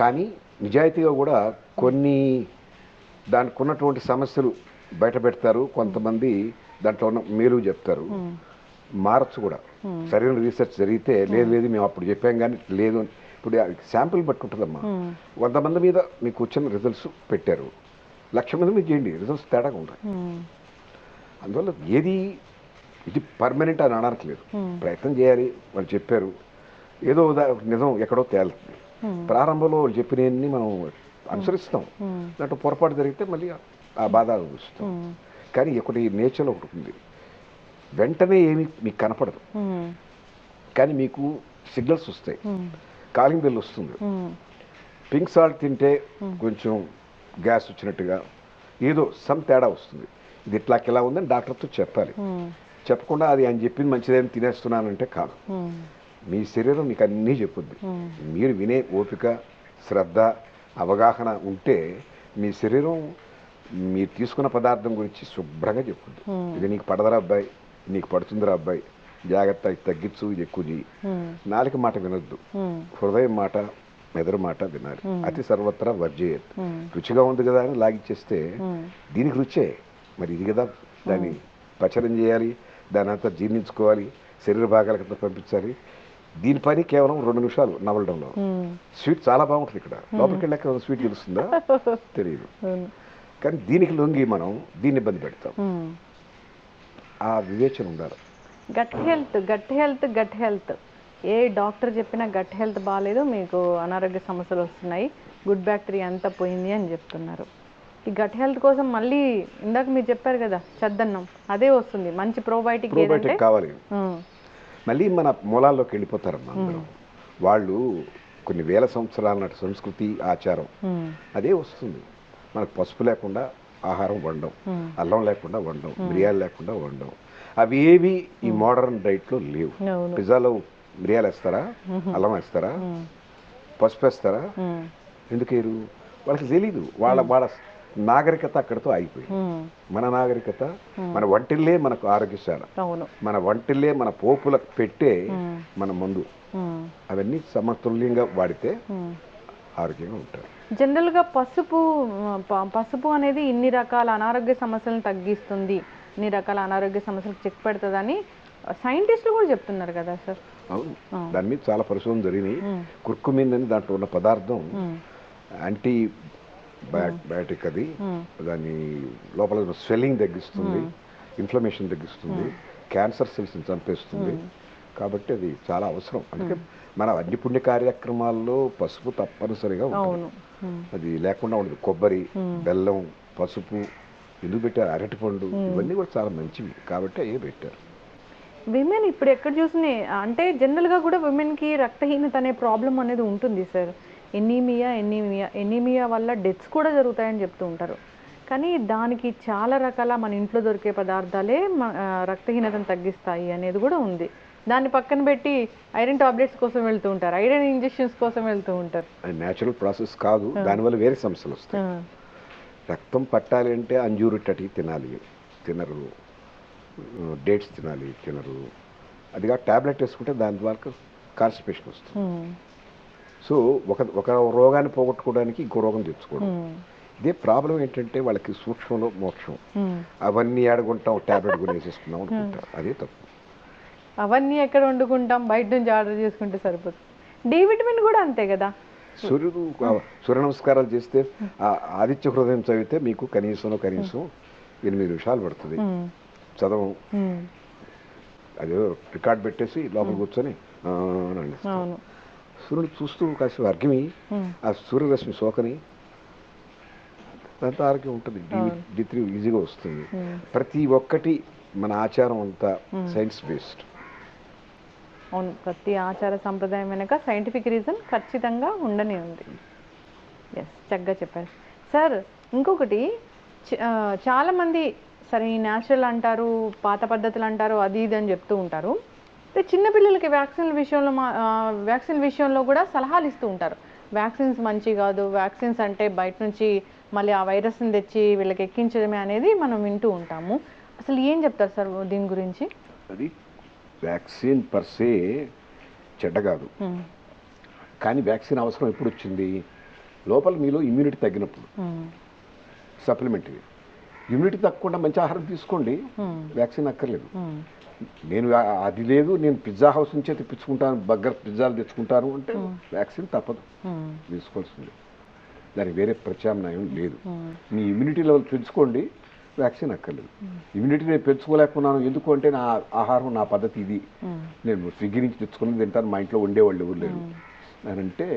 కానీ నిజాయితీగా కూడా కొన్ని దానికి ఉన్నటువంటి సమస్యలు బయట పెడతారు. కొంతమంది దాంట్లో ఉన్న మేలు చెప్తారు. మారచ్చు కూడా. సరైన రీసెర్చ్ జరిగితే లేదు మేము అప్పుడు చెప్పాం కానీ లేదు. ఇప్పుడు శాంపిల్ బట్టి ఉంటుందమ్మా. 100 మంది మీద మీకు వచ్చిన రిజల్ట్స్ పెట్టారు, 1,00,000 మంది మీద చేయండి, రిజల్ట్స్ తేడాగా ఉంటాయి. అందువల్ల ఇది పర్మనెంట్ అని అనడానికి లేదు. ప్రయత్నం చేయాలి. వాళ్ళు చెప్పారు, ఏదో నిజం ఎక్కడో తేలుతుంది. ప్రారంభంలో వాళ్ళు చెప్పినవన్నీ మనం అనుసరిస్తాం. దాంట్లో పొరపాటు జరిగితే మళ్ళీ ఆ బాధ అనుభవిస్తాం. కానీ ఒకటి నేచర్లో ఒకటి ఉంది, వెంటనే ఏమి మీకు కనపడదు, కానీ మీకు సిగ్నల్స్ వస్తాయి. కాలింగ్ బెల్ వస్తుంది. పింక్ సాల్ట్ తింటే కొంచెం గ్యాస్ వచ్చినట్టుగా ఏదో సమ్ తేడా వస్తుంది. ఇది ఇలా ఉందని డాక్టర్తో చెప్పాలి. చెప్పకుండా అది ఆయన చెప్పింది మంచిదేమి తినేస్తున్నానంటే కాదు. మీ శరీరం మీకు అన్నీ చెప్పుద్ది. మీరు వినే ఓపిక, శ్రద్ధ, అవగాహన ఉంటే మీ శరీరం మీరు తీసుకున్న పదార్థం గురించి శుభ్రంగా చెప్పుద్ది. ఇది నీకు పడదరా అబ్బాయి, నీకు పడుతుందిరా అబ్బాయి, జాగ్రత్త, ఇది తగ్గించు, ఇది ఎక్కువ చేయి. నాలుక మాట వినొద్దు, హృదయం మాట, మెదడు మాట వినాలి. అతి సర్వత్రా వర్జయేత్. రుచిగా ఉంది కదా అని లాగిచ్చేస్తే దీనికి రుచే, మరి ఇది కదా దాన్ని పచనం చేయాలి, దాని అంతా జీర్ణించుకోవాలి, శరీర భాగాలకు పంపించాలి. దీని పని కేవలం 2 నిమిషాలు నవలడంలో. స్వీట్ చాలా బాగుంటుంది. ఇక్కడ లోపలికి వెళ్ళాక స్వీట్ తెలుస్తుందా తెలియదు. కానీ దీనికి లొంగి మనం దీన్ని ఇబ్బంది పెడతాం. ఆ వివేచన ఉండాలి. గట్ హెల్త్ ఏ డాక్టర్ చెప్పినా గట్ హెల్త్ బాగాలేదు, మీకు అనారోగ్య సమస్యలు వస్తున్నాయి, గుడ్ బ్యాక్టీరియా అంతా పోయింది అని చెప్తున్నారు. ఈ గట్ హెల్త్ కోసం మళ్ళీ ఇందాక మీరు చెప్పారు కదా చద్దన్నం, అదే వస్తుంది. మంచి ప్రోబయోటిక్ కావాలి. మళ్ళీ మన మూలాల్లోకి వెళ్ళిపోతారమ్మా అందరూ. వాళ్ళు కొన్ని వేల సంవత్సరాల నాటి సంస్కృతి, ఆచారం అదే వస్తుంది. మనకు పసుపు లేకుండా ఆహారం వండం, అల్లం లేకుండా వండం, మిరియాలు లేకుండా వండం. అవి ఏవి ఈ మోడర్న్ డైట్లో లేవు. పిజ్జాలో మిరియాలు వేస్తారా, అల్లం వేస్తారా, పసుపు వేస్తారా? ఎందుకేరు? వాళ్ళకి తెలీదు. వాళ్ళ నాగరికత అక్కడితో ఆగిపోయింది. మన నాగరికత, మన వంటిల్లే మనకు ఆరోగ్యశాల, మన వంటిల్లే మన పోపులకు పెట్టే మన మందు. అవన్నీ సమతుల్యంగా వాడితే ఆరోగ్యంగా ఉంటారు. జనరల్గా పసుపు అనేది ఇన్ని రకాల అనారోగ్య సమస్యలను తగ్గిస్తుంది, ఇన్ని రకాల అనారోగ్య సమస్యలకు చెక్ పెడుతుందని సైంటిస్టులు కూడా చెప్తున్నారు కదా సార్. అవును, దాని మీద చాలా పరిశోధన జరిగినాయి. కుర్కుమిన్ అని దాంట్లో ఉన్న పదార్థం యాంటీ బయాటిక్, అది దాని లోపల స్వెల్లింగ్ తగ్గిస్తుంది, ఇన్ఫ్లమేషన్ తగ్గిస్తుంది, క్యాన్సర్ సెల్స్ని చంపేస్తుంది. కాబట్టి అది చాలా అవసరం. అందుకే మన అన్ని పుణ్య కార్యక్రమాల్లో పసుపు తప్పనిసరిగా ఉంటుంది. అది లేకుండా ఉండదు. కొబ్బరి, బెల్లం, పసుపు ఎందుకు పెట్టారు? అరటిపండు, ఇవన్నీ కూడా చాలా మంచివి కాబట్టి అయ్యే పెట్టారు. విమెన్ ఇప్పుడు ఎక్కడ చూసినా అంటే జనరల్గా కూడా విమెన్కి రక్తహీనత అనే ప్రాబ్లం అనేది ఉంటుంది సార్. ఎనీమియా వల్ల డెత్స్ కూడా జరుగుతాయని చెప్తూ ఉంటారు. కానీ దానికి చాలా రకాల మన ఇంట్లో దొరికే పదార్థాలే రక్తహీనతను తగ్గిస్తాయి అనేది కూడా ఉంది. దాన్ని పక్కన పెట్టి ఐరన్ టాబ్లెట్స్ కోసం వెళ్తూ ఉంటారు, ఐరన్ ఇంజెక్షన్స్ కోసం వెళ్తూ ఉంటారు. అది న్యాచురల్ ప్రాసెస్ కాదు, దానివల్ల వేరే సమస్యలు వస్తాయి. రక్తం పట్టాలి అంటే అంజూరు టటి తినాలి, తినరు. డేట్స్ తినాలి, తినరు. అదిగా ట్యాబ్లెట్ వేసుకుంటే దాని ద్వారా కాన్స్టిపేషన్ వస్తుంది. సో ఒక రోగాన్ని పోగొట్టుకోవడానికి ఇంకో రోగం తెచ్చుకోవడం. ఇదే ప్రాబ్లం ఏంటంటే వాళ్ళకి సూక్ష్మంలో మోక్షం. అవన్నీ ఏడగుంటాం, ట్యాబ్లెట్ కూడా వేసేసుకున్నాం అనుకుంటారు. అదే తప్పు. అవన్నీ ఎక్కడ వండుకుంటాం, బయట నుంచి ఆర్డర్ చేసుకుంటే సరిపోతుంది. డి విటమిన్ కూడా అంతే కదా. సూర్య నమస్కారాలు చేస్తే ఆదిత్య హృదయం చదివితే మీకు కనీసం 8 నిమిషాలు పడుతుంది చదవం. అదే రికార్డ్ పెట్టేసి లోపల కూర్చొని సూర్యుడు చూస్తూ కాసేపు అర్ఘ్యమి, ఆ సూర్యరశ్మి సోకని, దాంతో ఆరోగ్యం ఉంటుంది. D3 ఈజీగా వస్తుంది. ప్రతి ఒక్కటి మన ఆచారం అంతా సైన్స్ బేస్డ్. అవును, ప్రతి ఆచార సంప్రదాయం వెనక సైంటిఫిక్ రీజన్ ఖచ్చితంగా ఉండనే ఉంది. ఎస్, చక్కగా చెప్పారు సార్. ఇంకొకటి, చాలామంది సరే ఈ న్యాచురల్ అంటారు, పాత పద్ధతులు అంటారు, అది ఇది అని చెప్తూ ఉంటారు. చిన్నపిల్లలకి వ్యాక్సిన్ విషయంలో కూడా సలహాలు ఇస్తూ ఉంటారు. వ్యాక్సిన్స్ మంచి కాదు, వ్యాక్సిన్స్ అంటే బయట నుంచి మళ్ళీ ఆ వైరస్ని తెచ్చి వీళ్ళకి ఎక్కించడమే అనేది మనం వింటూ ఉంటాము. అసలు ఏం చెప్తారు సార్ దీని గురించి? అది వ్యాక్సిన్ పర్సే చెడ్డ కాదు, కానీ వ్యాక్సిన్ అవసరం ఎప్పుడు వచ్చింది? లోపల మీలో ఇమ్యూనిటీ తగ్గినప్పుడు. సప్లిమెంటరీ ఇమ్యూనిటీ తగ్గకుండా మంచి ఆహారం తీసుకోండి, వ్యాక్సిన్ అక్కర్లేదు. నేను అది లేదు, నేను పిజ్జా హౌస్ నుంచే తెప్పించుకుంటాను, బర్గర్ పిజ్జాలు తెచ్చుకుంటాను అంటే వ్యాక్సిన్ తప్పదు, తీసుకోవాల్సింది. దానికి వేరే ప్రత్యామ్నాయం లేదు. మీ ఇమ్యూనిటీ లెవెల్ పెంచుకోండి, వ్యాక్సిన్ అక్కర్లేదు. ఇమ్యూనిటీ నేను పెంచుకోలేకున్నాను ఎందుకు అంటే నా ఆహారం, నా పద్ధతి ఇది, నేను స్విగ్గీ నుంచి తెచ్చుకుని తింటాను, మా ఇంట్లో ఉండేవాళ్ళు ఎవరు లేరు అని అంటే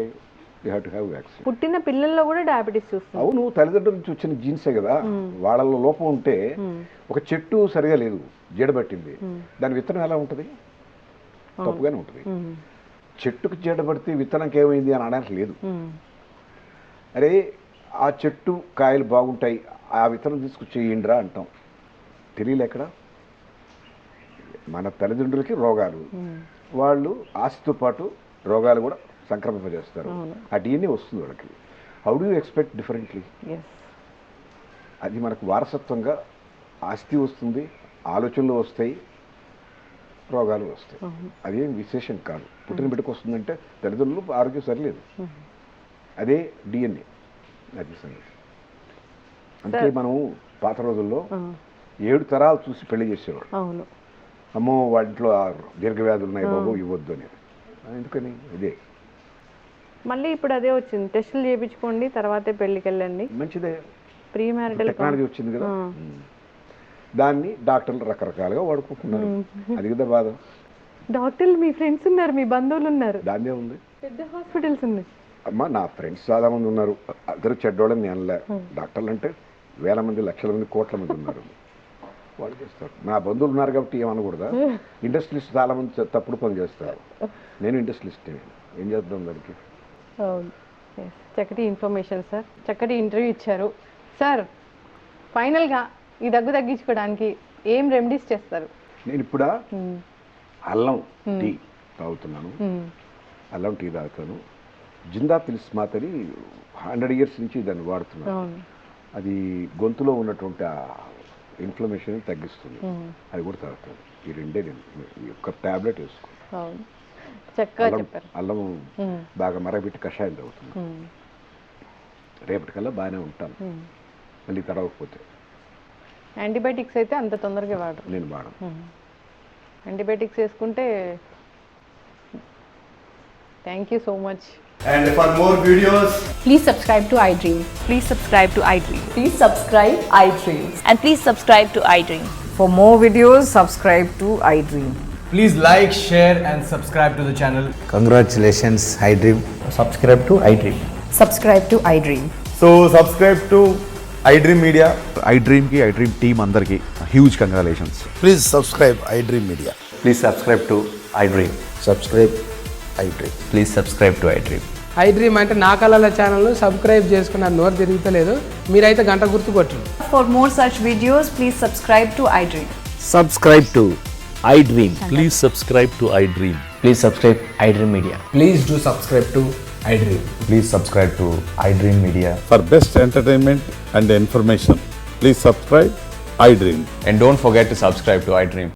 you have to have vaccine. పుట్టిన పిల్లల్లో కూడా డయాబెటీస్ చూస్తాం. అవును, తల్లిదండ్రుల నుంచి వచ్చిన జీన్సే కదా. వాళ్ళలో లోపం ఉంటే, ఒక చెట్టు సరిగా లేదు, జడబట్టింది, దాని విత్తనం ఎలా ఉంటుంది? తప్పుగానే ఉంటుంది. చెట్టుకు జడబడితే విత్తనంకి ఏమైంది అని అనడానికి లేదు. అరే ఆ చెట్టు కాయలు బాగుంటాయి, ఆ విత్తనం తీసుకొచ్చేయండిరా అంటాం. తెలియలేక్కడ మన తల్లిదండ్రులకి రోగాలు, వాళ్ళు ఆస్తితో పాటు రోగాలు కూడా సంక్రమింపజేస్తారు. ఆ DNA వస్తుంది వాళ్ళకి. How do you expect differently? అది మనకు వారసత్వంగా ఆస్తి వస్తుంది, ఆలోచనలు వస్తాయి, రోగాలు వస్తాయి. అదేం విశేషం కాదు. పుట్టిన బిడ్డకు వస్తుందంటే తల్లిదండ్రులు ఆరోగ్యం సరిలేదు, అదే DNA. అది సంగతి. అంటే మనం పాత రోజుల్లో 7 తరాలు చూసి పెళ్లి చేసేవాడు. అమ్మో వాటిలో దీర్ఘవ్యాధులు ఉన్నాయి బాబు, ఇవ్వద్దు అని. ఎందుకని? ఇదే మళ్ళీ ఇప్పుడు అదే వచ్చింది, టెస్టులు చేయించుకోండి తర్వాతే పెళ్లికి వెళ్ళండి. మంచిదే, ప్రీ మ్యారిటల్ టెక్నాలజీ వచ్చింది కదా. దాన్ని డాక్టర్లు రకరకాలుగా వాడుకుంటున్నారు. అది కదా బాధ. డాక్టర్లు మీ ఫ్రెండ్స్ ఉన్నారు, మీ బంధువులు ఉన్నారు, దాన్నే ఉంది, పెద్ద హాస్పిటల్స్ ఉన్నాయి. అమ్మ నా ఫ్రెండ్స్ చాలా మంది ఉన్నారు, అందరూ చెడ్డోళ్ళని నేను అనలే. డాక్టర్లు అంటే వేల మంది, లక్షల మంది, కోట్ల మంది ఉన్నారు, వాళ్ళు చేస్తారు. నా బంధువులు ఉన్నారు కాబట్టి ఏమనకూడదా? ఇండస్ట్రియలిస్ట్ చాలా మంది తప్పుడు పని చేస్తారు. నేను ఇండస్ట్రియలిస్ట్, ఏం చేద్దాం దానికి? చక్కటి ఇన్ఫర్మేషన్ సార్, చక్కటి ఇంటర్వ్యూ ఇచ్చారు సార్. ఫైనల్గా ఈ దగ్గు తగ్గించుకోవడానికి ఏం రెమెడీస్ చేస్తారు? నేను ఇప్పుడు అల్లం టీ తాగుతున్నాను, అల్లం టీ తాగుతాను. జిందా తిలిస్మాత్ అని 100 years నుంచి దాన్ని వాడుతున్నాను. అది గొంతులో ఉన్నటువంటి ఇన్ఫ్లమేషన్ తగ్గిస్తుంది, అది కూడా తాగుతాను. ఈ రెండే నేను ఒక టాబ్లెట్ వేసుకున్నాను. చక్కగా చెప్పారు. అల్లం బాగా మరగబెట్టి కషాయం తాగుతున్నాను. రేపటికల్లా బాగానే ఉంటాను. మళ్ళీ తడవకపోతే యాంటీబయాటిక్స్ అయితే అంత తొందరగా వాడరు. నేను వాడను. యాంటీబయాటిక్స్ వేసుకుంటే thank you so much. And for more videos, Please subscribe to iDream. Please subscribe to iDream. Please subscribe iDream. And please subscribe to iDream. For more videos, subscribe to iDream. please like, share, and subscribe to the channel. Congratulations, iDream. Subscribe to iDream. Subscribe to iDream. So, subscribe to iDream Media. iDream team అందరికి huge congratulations. Please subscribe iDream Media. Please subscribe to iDream. Subscribe iDream. Please subscribe to iDream. iDream అంటే నా కళల ఛానల్ను subscribe చేసుకున్న నోరు తిరుగుతలేదు, మీరైతే గంట గుర్తు కొట్టండి. For more such videos, please subscribe to iDream. Subscribe to iDream. Please subscribe to iDream. Please subscribe iDream Media. Please do subscribe to iDream. Please subscribe to iDream Media. For best entertainment and information, please subscribe iDream. And don't forget to subscribe to iDream.